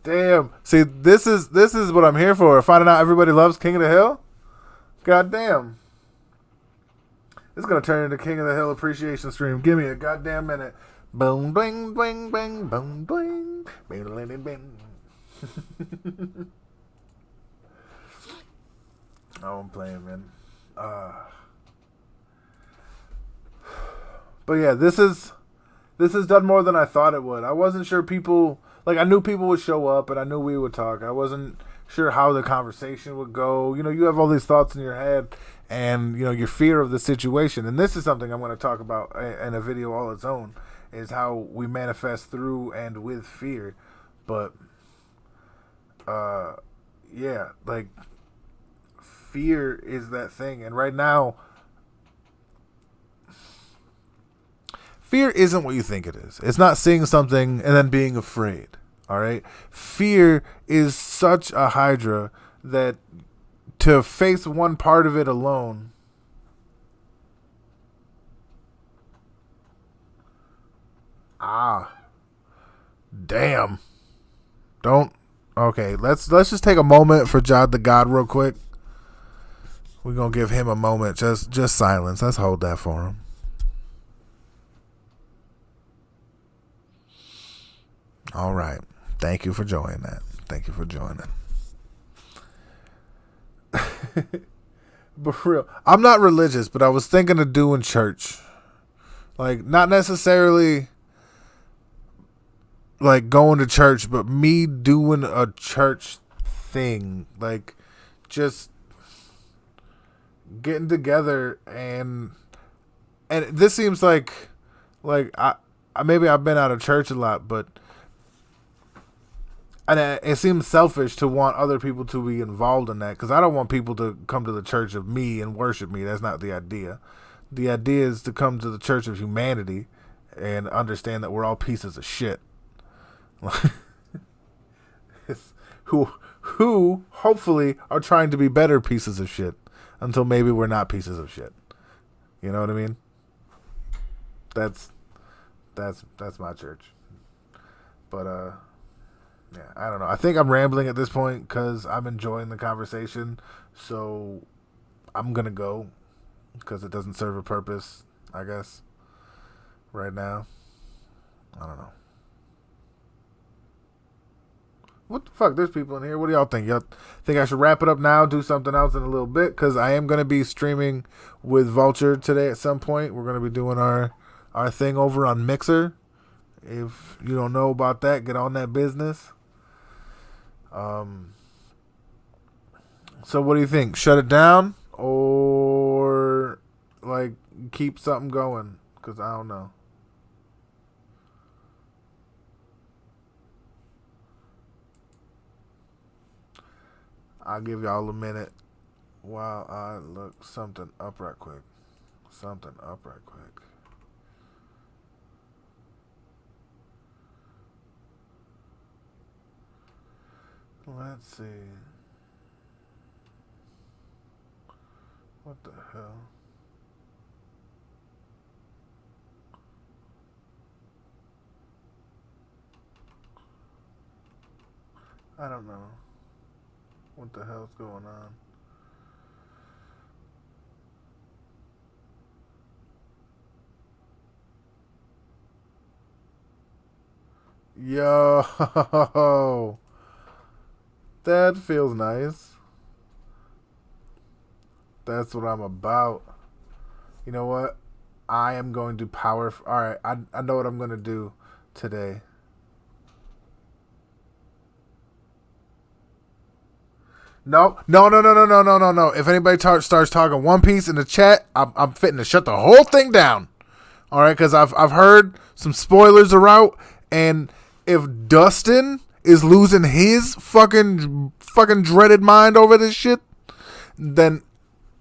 Damn. See, this is what I'm here for. Finding out everybody loves King of the Hill. God damn. It's gonna turn into King of the Hill appreciation stream. Give me a goddamn minute. Boom, bling, bling, bling, boom, bling, bing, bing, bing. Oh, I'm playing, man. But yeah, this has done more than I thought it would. I wasn't sure people. Like, I knew people would show up, and I knew we would talk. I wasn't sure how the conversation would go. You know, you have all these thoughts in your head, and, you know, your fear of the situation. And this is something I'm going to talk about in a video all its own, is how we manifest through and with fear. But, yeah, like, fear is that thing. And right now, fear isn't what you think it is. It's not seeing something and then being afraid. All right? Fear is such a hydra that to face one part of it alone. Damn. Don't. Okay, let's just take a moment for Jod the God real quick. We're going to give him a moment. Just silence. Let's hold that for him. All right. Thank you for joining that. Thank you for joining. But for real, I'm not religious, but I was thinking of doing church. Like, not necessarily like going to church, but me doing a church thing. Like, just getting together and and this seems like I maybe I've been out of church a lot, but and it seems selfish to want other people to be involved in that, because I don't want people to come to the church of me and worship me. That's not the idea. The idea is to come to the church of humanity and understand that we're all pieces of shit. who hopefully are trying to be better pieces of shit until maybe we're not pieces of shit. You know what I mean? That's my church. But yeah, I don't know. I think I'm rambling at this point because I'm enjoying the conversation. So I'm gonna go because it doesn't serve a purpose, I guess, right now. I don't know. What the fuck? There's people in here. What do y'all think? Y'all think I should wrap it up now, do something else in a little bit? Because I am going to be streaming with Vulture today at some point. We're going to be doing our thing over on Mixer. If you don't know about that, get on that business. So what do you think? Shut it down or like keep something going? Because I don't know. I'll give y'all a minute while I look something up right quick. Let's see. What the hell? I don't know. What the hell's going on? Yo, that feels nice. That's what I'm about. You know what? I am going to power. All right, I know what I'm going to do today. No. If anybody starts talking One Piece in the chat, I'm fitting to shut the whole thing down. All right, because I've heard some spoilers are out, and if Dustin is losing his fucking dreaded mind over this shit, then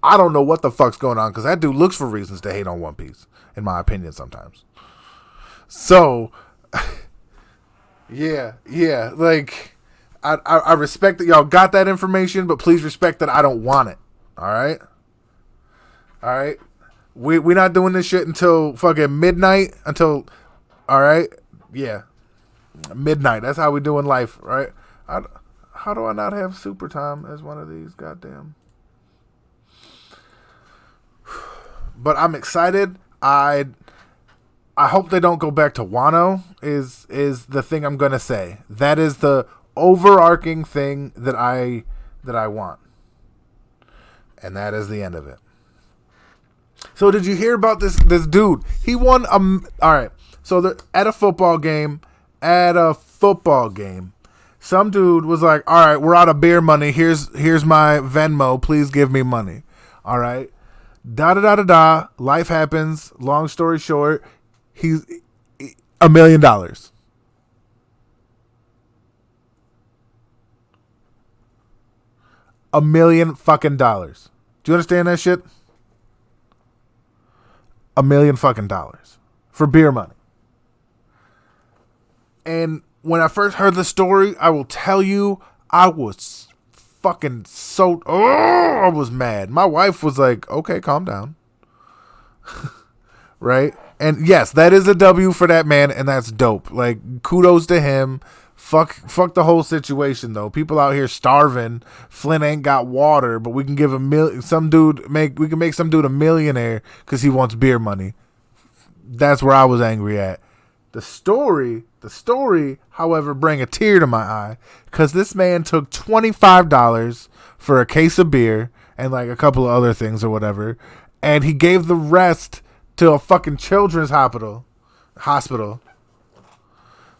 I don't know what the fuck's going on, because that dude looks for reasons to hate on One Piece, in my opinion, sometimes. So, yeah, like. I respect that y'all got that information, but please respect that I don't want it. All right? We're not doing this shit until fucking midnight. All right? Yeah. Midnight. That's how we doing life, right? How do I not have super time as one of these? Goddamn. But I'm excited. I hope they don't go back to Wano is the thing I'm going to say. That is the overarching thing that I want, and that is the end of it. So did you hear about this dude? He won all right, so at a football game, some dude was like, all right, we're out of beer money, here's my Venmo, please give me money. All right, life happens, long story short, he's $1 million. $1 million fucking dollars. Do you understand that shit? $1 million fucking dollars for beer money. And when I first heard the story, I will tell you, I was fucking I was mad. My wife was like, okay, calm down. Right? And yes, that is a W for that man, and that's dope. Like, kudos to him. Fuck the whole situation though. People out here starving. Flint ain't got water, but we can give we can make some dude a millionaire because he wants beer money. That's where I was angry at. The story, however, bring a tear to my eye because this man took $25 for a case of beer and like a couple of other things or whatever, and he gave the rest to a fucking children's hospital.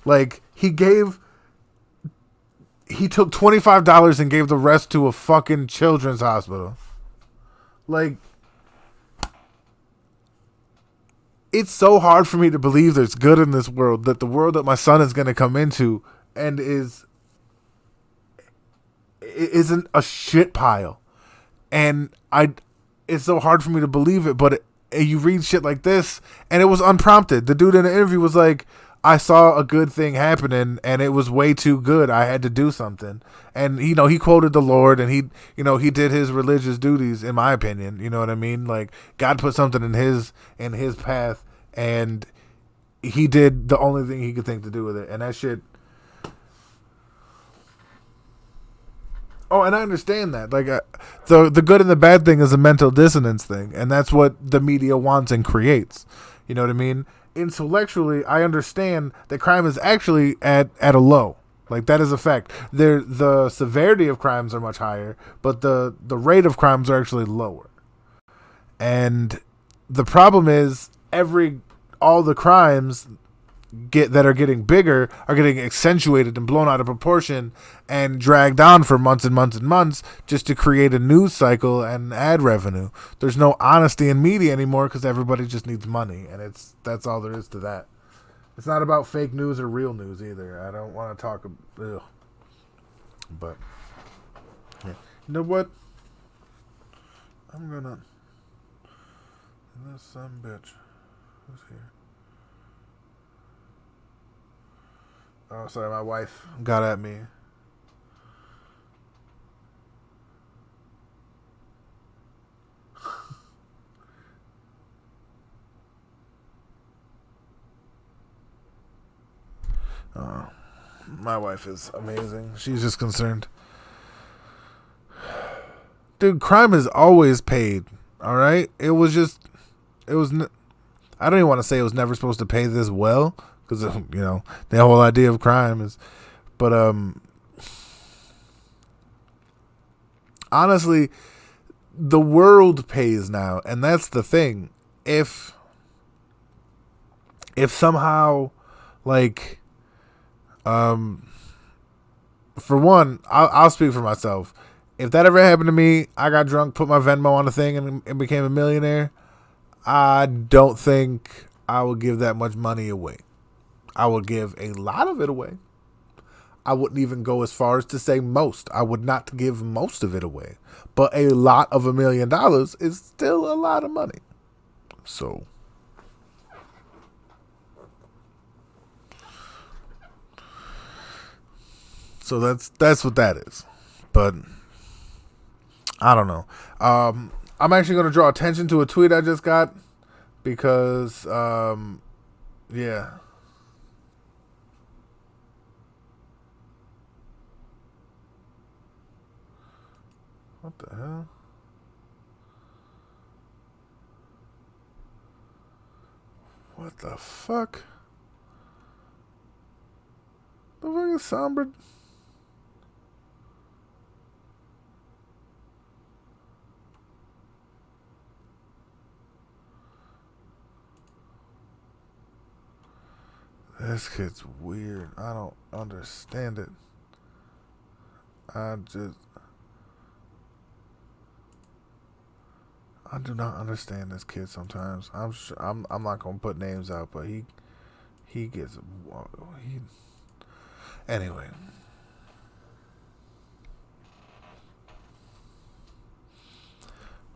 Like he took $25 and gave the rest to a fucking children's hospital. Like, it's so hard for me to believe there's good in this world, that the world that my son is going to come into and isn't a shit pile. And it's so hard for me to believe it, but you read shit like this, and it was unprompted. The dude in the interview was like, I saw a good thing happening, and it was way too good. I had to do something. And, he quoted the Lord, and he did his religious duties, in my opinion. You know what I mean? Like, God put something in his path, and he did the only thing he could think to do with it. And that shit. Oh, and I understand that. Like, the good and the bad thing is a mental dissonance thing, and that's what the media wants and creates. You know what I mean? Intellectually, I understand that crime is actually at a low. Like, that is a fact. The severity of crimes are much higher, but the rate of crimes are actually lower. And the problem is, all the crimes that are getting bigger are getting accentuated and blown out of proportion and dragged on for months and months and months just to create a news cycle and ad revenue. There's no honesty in media anymore because everybody just needs money, and that's all there is to that. It's not about fake news or real news either. I don't want to talk about, but yeah. You know what? I'm gonna this son bitch who's here. Oh, sorry, my wife got at me. My wife is amazing. She's just concerned. Dude, crime is always paid, all right? I don't even want to say it was never supposed to pay this well, because, the whole idea of crime is, but, honestly, the world pays now, and that's the thing. If somehow, like, for one, I'll speak for myself. If that ever happened to me, I got drunk, put my Venmo on a thing, and became a millionaire, I don't think I would give that much money away. I would give a lot of it away. I wouldn't even go as far as to say most. I would not give most of it away. But a lot of $1 million is still a lot of money. So that's what that is. But I don't know. I'm actually going to draw attention to a tweet I just got because, yeah. What the hell? What the fuck? The fuck is Somber? This kid's weird. I don't understand it. I do not understand this kid sometimes. I'm not gonna put names out, but he gets anyway.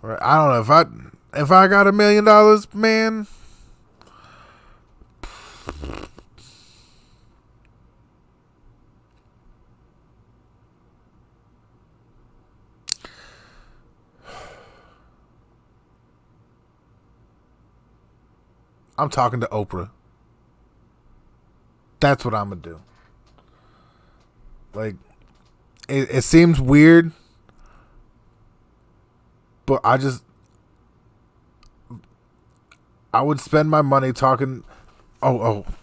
Right, I don't know if I got $1 million, man. I'm talking to Oprah. That's what I'm going to do. Like, it seems weird, but I would spend my money talking.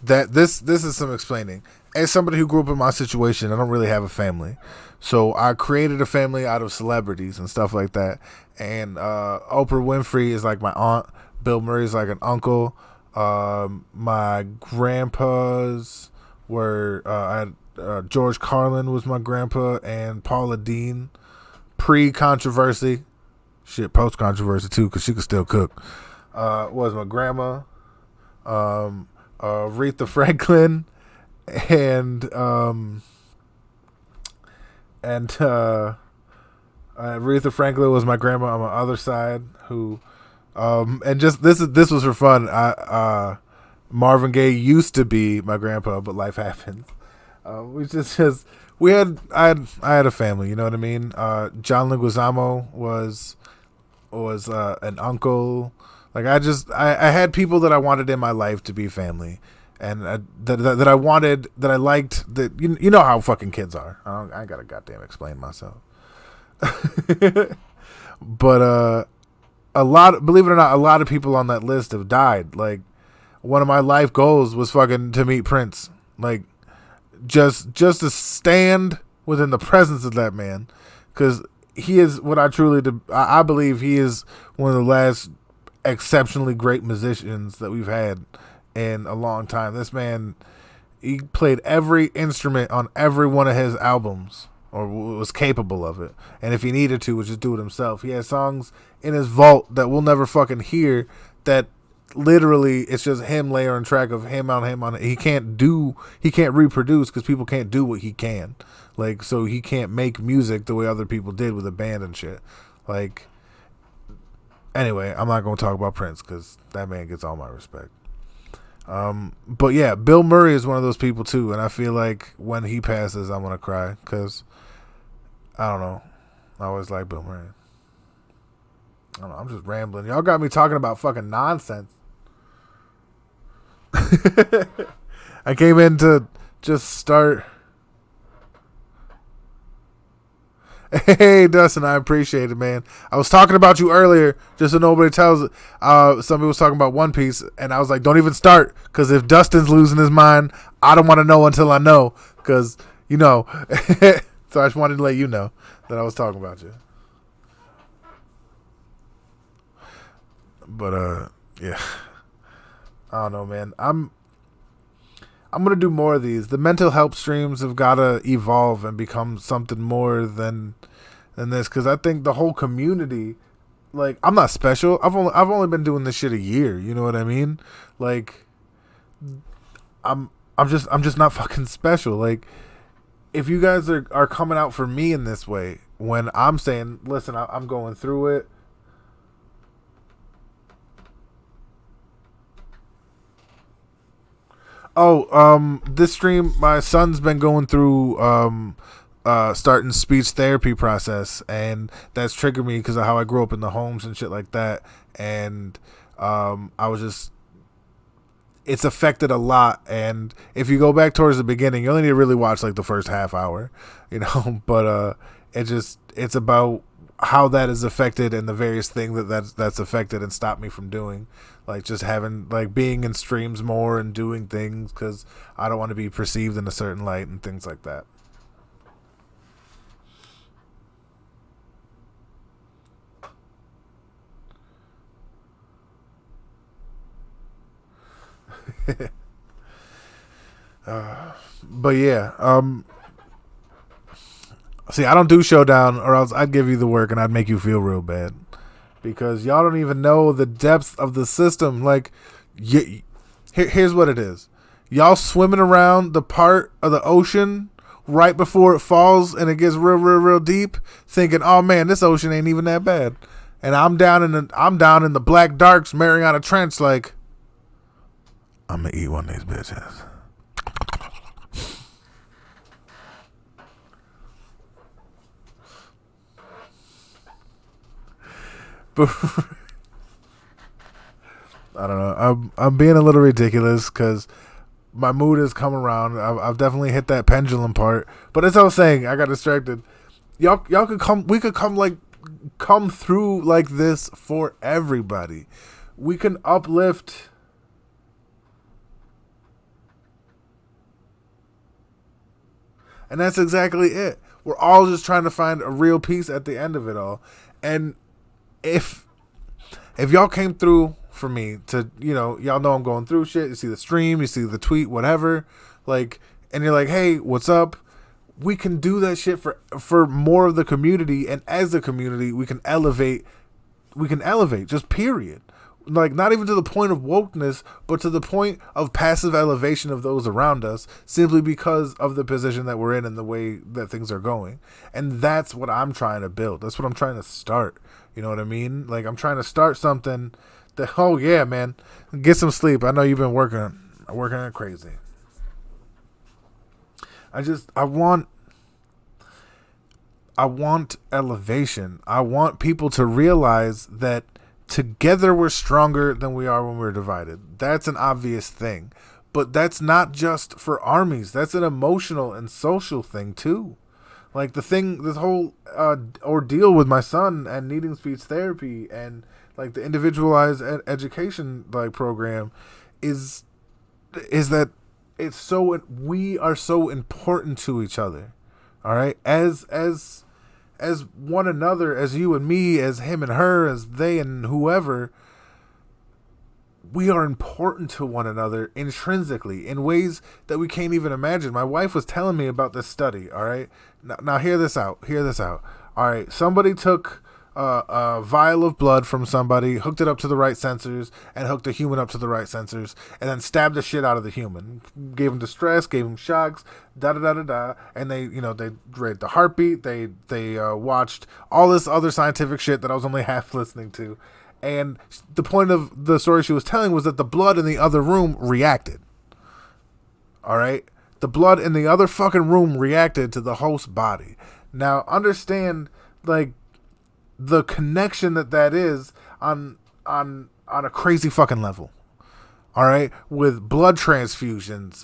This is some explaining. As somebody who grew up in my situation, I don't really have a family. So I created a family out of celebrities and stuff like that. And Oprah Winfrey is like my aunt. Bill Murray is like an uncle. My grandpas were George Carlin was my grandpa, and Paula Deen, pre-controversy, shit, post-controversy too, because she could still cook, was my grandma. Aretha Franklin, and and Aretha Franklin was my grandma on my other side, who and just this was for fun. Marvin Gaye used to be my grandpa, but life happens. We just I had a family, you know what I mean. John Leguizamo was an uncle. Like I had people that I wanted in my life to be family, and that I wanted, that I liked. That you know how fucking kids are. I gotta goddamn explain myself. But believe it or not, a lot of people on that list have died. Like, one of my life goals was fucking to meet Prince. Like, just to stand within the presence of that man, because he is what I believe he is one of the last exceptionally great musicians that we've had in a long time. This man, he played every instrument on every one of his albums, or was capable of it, and if he needed to, would just do it himself. He has songs in his vault that we'll never fucking hear, that literally it's just him layering track of him on it. He can't reproduce, because people can't do what he can. Like, so he can't make music the way other people did with a band and shit. Like, anyway, I'm not going to talk about Prince, because that man gets all my respect. But yeah, Bill Murray is one of those people too, and I feel like when he passes, I'm going to cry, because I don't know. I always like Bill Murray. I don't know, I'm just rambling. Y'all got me talking about fucking nonsense. I came in to just start. Hey, Dustin, I appreciate it, man. I was talking about you earlier, just so nobody tells it. Somebody was talking about One Piece, and I was like, don't even start, because if Dustin's losing his mind, I don't want to know until I know, because, you know. So I just wanted to let you know that I was talking about you. But, yeah. I don't know, man. I'm gonna do more of these. The mental health streams have gotta evolve and become something more than this, because I think the whole community, like, I'm not special. I've only been doing this shit a year. You know what I mean? Like, I'm just not fucking special. Like, if you guys are coming out for me in this way, when I'm saying, listen, I'm going through it. Oh, this stream, my son's been going through starting speech therapy process, and that's triggered me because of how I grew up in the homes and shit like that. And I was just, it's affected a lot. And if you go back towards the beginning, you only need to really watch like the first half hour, you know. But it's about how that is affected, and the various things that's affected and stopped me from doing, like just having, like, being in streams more and doing things because I don't want to be perceived in a certain light and things like that. But yeah, see, I don't do Showdown, or else I'd give you the work and I'd make you feel real bad, because y'all don't even know the depths of the system. Like, here's what it is: y'all swimming around the part of the ocean right before it falls and it gets real, real, real deep, thinking, "Oh man, this ocean ain't even that bad," and I'm down in the black darks, Mariana Trench, like, I'm gonna eat one of these bitches. But I don't know. I'm being a little ridiculous because my mood has come around. I've definitely hit that pendulum part. But as I was saying, I got distracted. Y'all could come. We could come through like this for everybody. We can uplift. And that's exactly it. We're all just trying to find a real peace at the end of it all. And if y'all came through for me to, y'all know I'm going through shit. You see the stream, you see the tweet, whatever. Like, and you're like, hey, what's up? We can do that shit for more of the community. And as a community, we can elevate, just period. like not even to the point of wokeness, but to the point of passive elevation of those around us, simply because of the position that we're in and the way that things are going. And that's what I'm trying to build. That's what I'm trying to start. You know what I mean? Like, I'm trying to start something that, oh yeah, man, get some sleep. I know you've been working it crazy. I want elevation. I want people to realize that together we're stronger than we are when we're divided. That's an obvious thing. But that's not just for armies. That's an emotional and social thing too. Like this whole ordeal with my son and needing speech therapy and like the individualized education like program is that we are so important to each other. All right, as one another, as you and me, as him and her, as they and whoever, we are important to one another intrinsically in ways that we can't even imagine. My wife was telling me about this study. All right, now hear this out. All right, somebody took a vial of blood from somebody, hooked it up to the right sensors, and hooked a human up to the right sensors, and then stabbed the shit out of the human. Gave him distress, gave him shocks, and they read the heartbeat. They watched all this other scientific shit that I was only half listening to, and the point of the story she was telling was that the blood in the other room reacted. All right, the blood in the other fucking room reacted to the host's body. Now understand, like, the connection that is on a crazy fucking level. All right, with blood transfusions,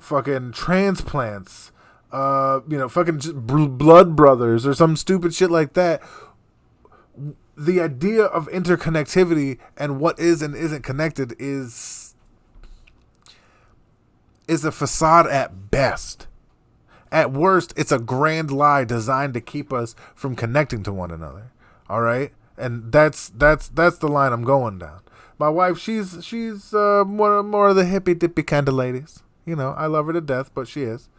fucking transplants, fucking just blood brothers or some stupid shit like that. The idea of interconnectivity and what is and isn't connected is a facade at best. At worst, it's a grand lie designed to keep us from connecting to one another. All right, and that's the line I'm going down. My wife, she's more of the hippy dippy kind of ladies. You know, I love her to death, but she is,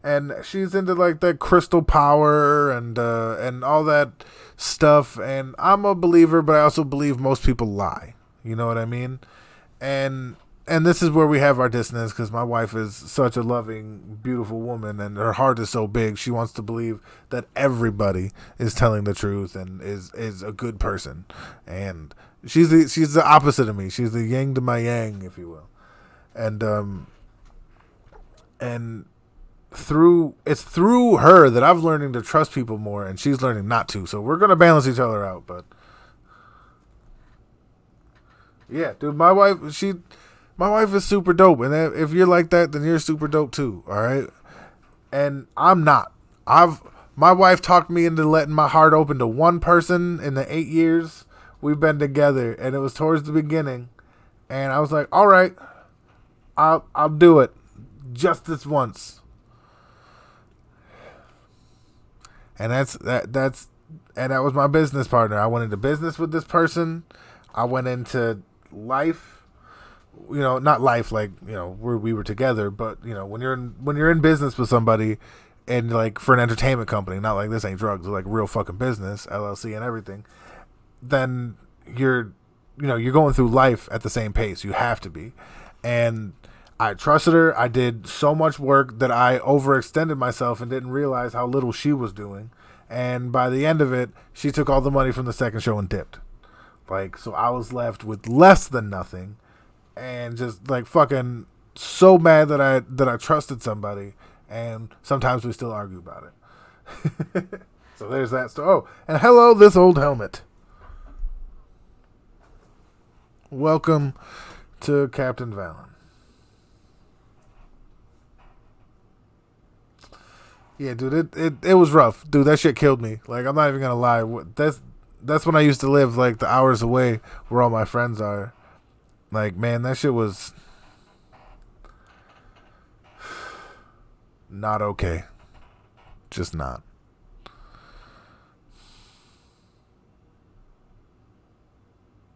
and she's into like that crystal power and all that stuff. And I'm a believer, but I also believe most people lie. You know what I mean? And this is where we have our dissonance, because my wife is such a loving, beautiful woman, and her heart is so big. She wants to believe that everybody is telling the truth and is a good person. And she's the opposite of me. She's the yin to my yang, if you will. And through her that I've learning to trust people more, and she's learning not to. So we're gonna balance each other out. But yeah, dude, my wife is super dope, and if you're like that, then you're super dope too, all right? And I'm not. My wife talked me into letting my heart open to one person in the 8 years we've been together, and it was towards the beginning, and I was like, all right, I'll do it, just this once. And that was my business partner. I went into business with this person. I went into life. Not life like, where we were together, but when you're in business with somebody, and like for an entertainment company, not like this ain't drugs, like real fucking business, LLC and everything, then you're going through life at the same pace. You have to be. And I trusted her. I did so much work that I overextended myself and didn't realize how little she was doing. And by the end of it, she took all the money from the second show and dipped. Like, so I was left with less than nothing. And just like fucking so mad that I trusted somebody, and sometimes we still argue about it. So there's that story. Oh, and hello, this old helmet. Welcome to Captain Valen. Yeah, dude, it was rough, dude. That shit killed me. Like, I'm not even gonna lie. That's when I used to live like the hours away where all my friends are. Like, man, that shit was not okay. Just not.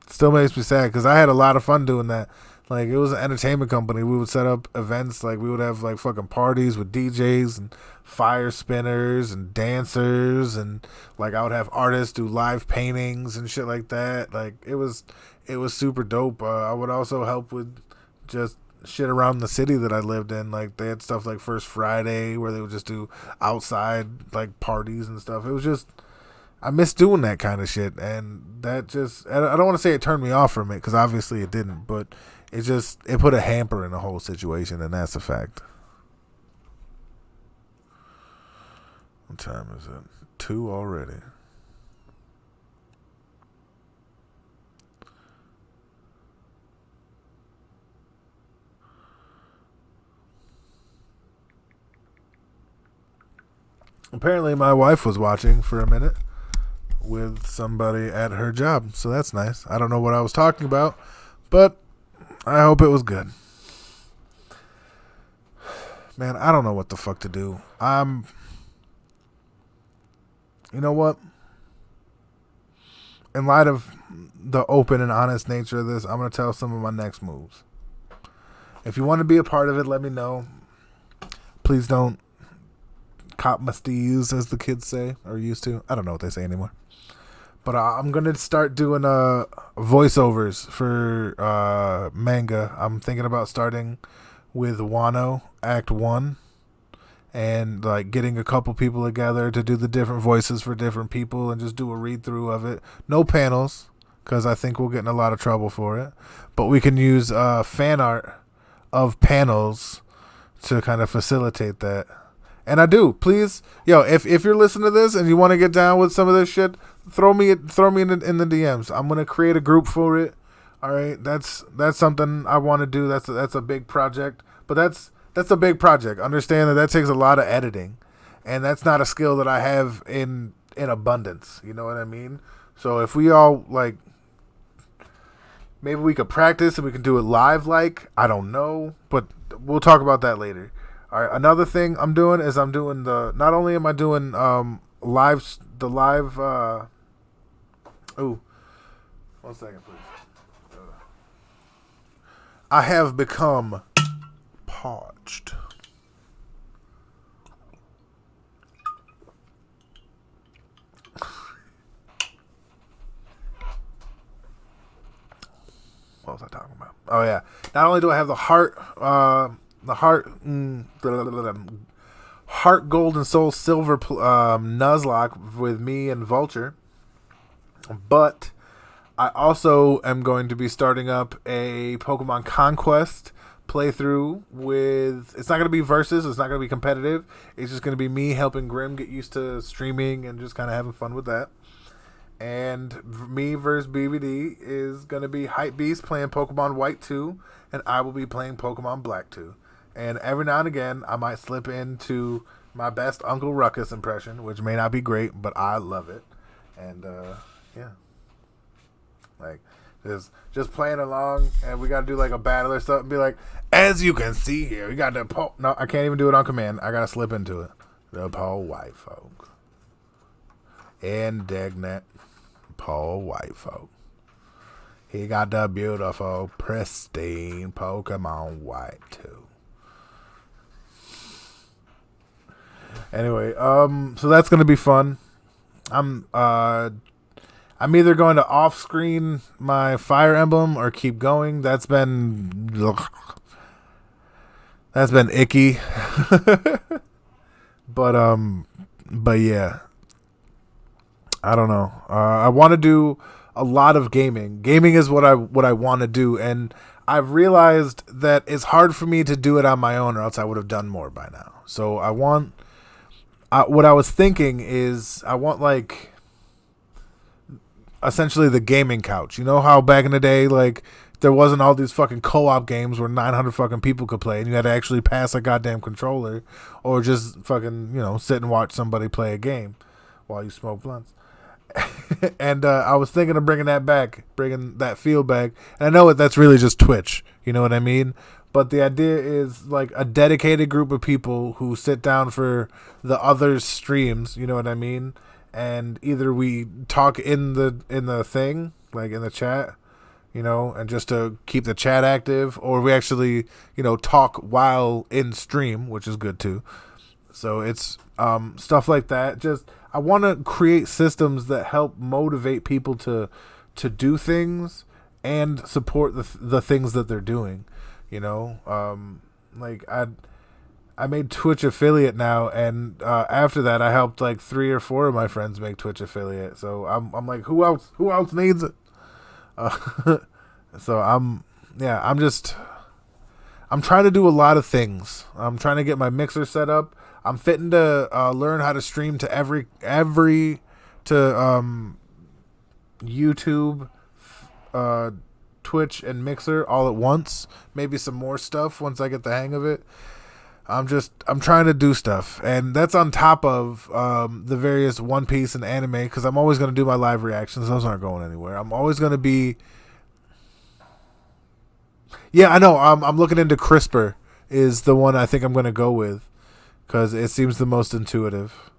Still makes me sad because I had a lot of fun doing that. Like, it was an entertainment company. We would set up events. Like, we would have like fucking parties with DJs and fire spinners and dancers, and like I would have artists do live paintings and shit like that. Like, it was super dope. I would also help with just shit around the city that I lived in. Like, they had stuff like First Friday where they would just do outside like parties and stuff. It was just, I miss doing that kind of shit, and that just, I don't want to say it turned me off from it, because obviously it didn't, but it put a hamper in the whole situation, and that's a fact. What time is it? 2 already. Apparently my wife was watching for a minute with somebody at her job, so that's nice. I don't know what I was talking about, but I hope it was good. Man, I don't know what the fuck to do. You know what? In light of the open and honest nature of this, I'm going to tell some of my next moves. If you want to be a part of it, let me know. Please don't cop my steez, as the kids say, or used to. I don't know what they say anymore. But I'm going to start doing voiceovers for manga. I'm thinking about starting with Wano Act 1, and like getting a couple people together to do the different voices for different people and just do a read through of it. No panels, because I think we'll get in a lot of trouble for it. But we can use fan art of panels to kind of facilitate that. And I do. Please, if you're listening to this and you want to get down with some of this shit, throw me in the DMs. I'm gonna create a group for it. All right, that's something I want to do. That's a big project, but that's a big project. Understand that takes a lot of editing, and that's not a skill that I have in abundance. You know what I mean? So if we all like, maybe we could practice and we can do it live. Like, I don't know, but we'll talk about that later. All right. Another thing I'm doing is not only am I doing live. 1 second, please. I have become parched. What was I talking about? Oh yeah. Not only do I have the heart gold and soul silver Nuzlocke with me and Vulture, but I also am going to be starting up a Pokemon Conquest playthrough with, it's not going to be versus, it's not going to be competitive, it's just going to be me helping Grim get used to streaming and just kind of having fun with that. And me versus BBD is going to be Hype Beast playing Pokemon White 2, and I will be playing Pokemon Black 2. And every now and again, I might slip into my best Uncle Ruckus impression, which may not be great, but I love it. And yeah. Like, just playing along, and we got to do like a battle or something. Be like, as you can see here, we got the no, I can't even do it on command. I got to slip into it. The Paul White folk. Indignant Paul White folk. He got the beautiful, pristine Pokemon White too. Anyway, so that's gonna be fun. I'm either going to off-screen my Fire Emblem or keep going. That's been icky. But yeah, I don't know. I want to do a lot of gaming. Gaming is what I want to do, and I've realized that it's hard for me to do it on my own, or else I would have done more by now. So what I was thinking is I want like essentially the gaming couch. You know how back in the day, like, there wasn't all these fucking co-op games where 900 fucking people could play, and you had to actually pass a goddamn controller, or just fucking, sit and watch somebody play a game while you smoke blunts. And I was thinking of bringing that feel back. And I know that's really just Twitch. You know what I mean? But the idea is like a dedicated group of people who sit down for the other's streams. You know what I mean? And either we talk in the thing, like in the chat, and just to keep the chat active, or we actually, talk while in stream, which is good too. So it's stuff like that. Just I want to create systems that help motivate people to do things and support the things that they're doing. Like I made Twitch affiliate now, and after that, I helped like 3 or 4 of my friends make Twitch affiliate. So I'm like, who else needs it? So I'm trying to do a lot of things. I'm trying to get my mixer set up. I'm fitting to learn how to stream to every YouTube, Twitch, and Mixer all at once. Maybe some more stuff once I get the hang of it. I'm trying to do stuff, and that's on top of the various One Piece and anime, because I'm always going to do my live reactions. Those aren't going anywhere. I'm always going to be. Yeah, I know. I'm looking into CRISPR is the one I think I'm going to go with, because it seems the most intuitive.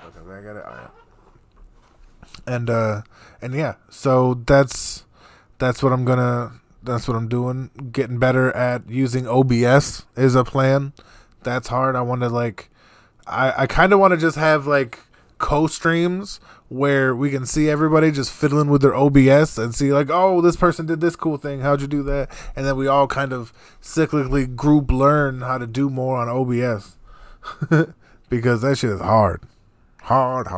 Okay, I got it. All right. And yeah, so that's what I'm doing. Getting better at using OBS is a plan. That's hard. I want to I kind of want to just have co-streams where we can see everybody just fiddling with their OBS and see oh, this person did this cool thing. How'd you do that? And then we all kind of cyclically group learn how to do more on OBS because that shit is hard. Hard.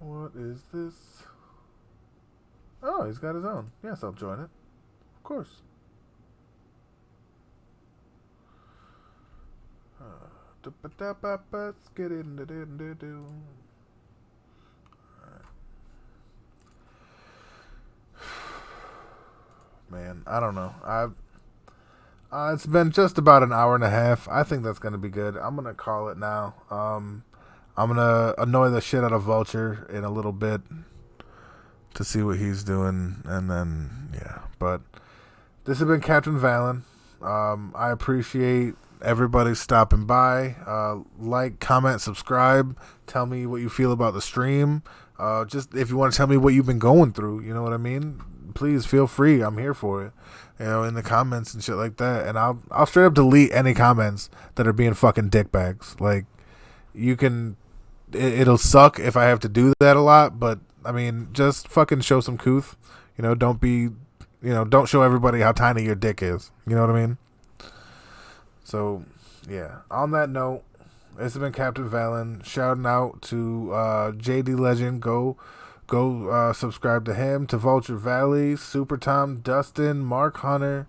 What is this? Oh, he's got his own. Yes, I'll join it. Of course. Let's get into do. Man, I don't know. It's been just about an hour and a half. I think that's gonna be good. I'm gonna call it now. I'm gonna annoy the shit out of Vulture in a little bit to see what he's doing, and then yeah. But this has been Captain Valen. I appreciate everybody stopping by. Like, comment, subscribe. Tell me what you feel about the stream. Just if you want to tell me what you've been going through, you know what I mean? Please feel free. I'm here for it. In the comments and shit like that. And I'll straight up delete any comments that are being fucking dickbags. You can. It'll suck if I have to do that a lot, but I mean, just fucking show some couth. Don't be. Don't show everybody how tiny your dick is. You know what I mean? So, yeah. On that note, this has been Captain Valen. Shouting out to JD Legend. Go subscribe to him. To Vulture Valley, Super Tom, Dustin, Mark Hunter.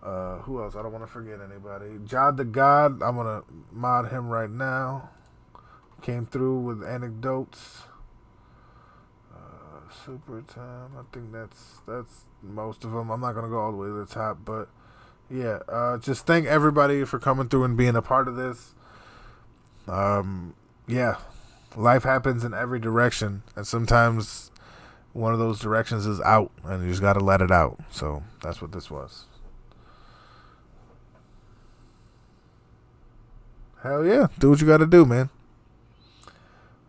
Who else? I don't want to forget anybody. Jod the God. I'm going to mod him right now. Came through with anecdotes. Super Tom. I think that's most of them. I'm not going to go all the way to the top, but yeah, just thank everybody for coming through and being a part of this. Yeah, life happens in every direction, and sometimes one of those directions is out, and you just got to let it out. So that's what this was. Hell yeah, do what you got to do, man.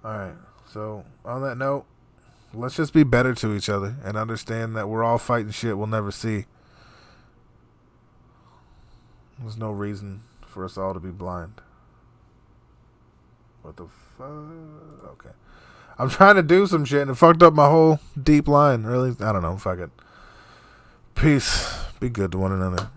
Alright, so on that note, let's just be better to each other and understand that we're all fighting shit we'll never see. There's no reason for us all to be blind. What the fuck? Okay. I'm trying to do some shit and it fucked up my whole deep line. Really? I don't know. Fuck it. Peace. Be good to one another.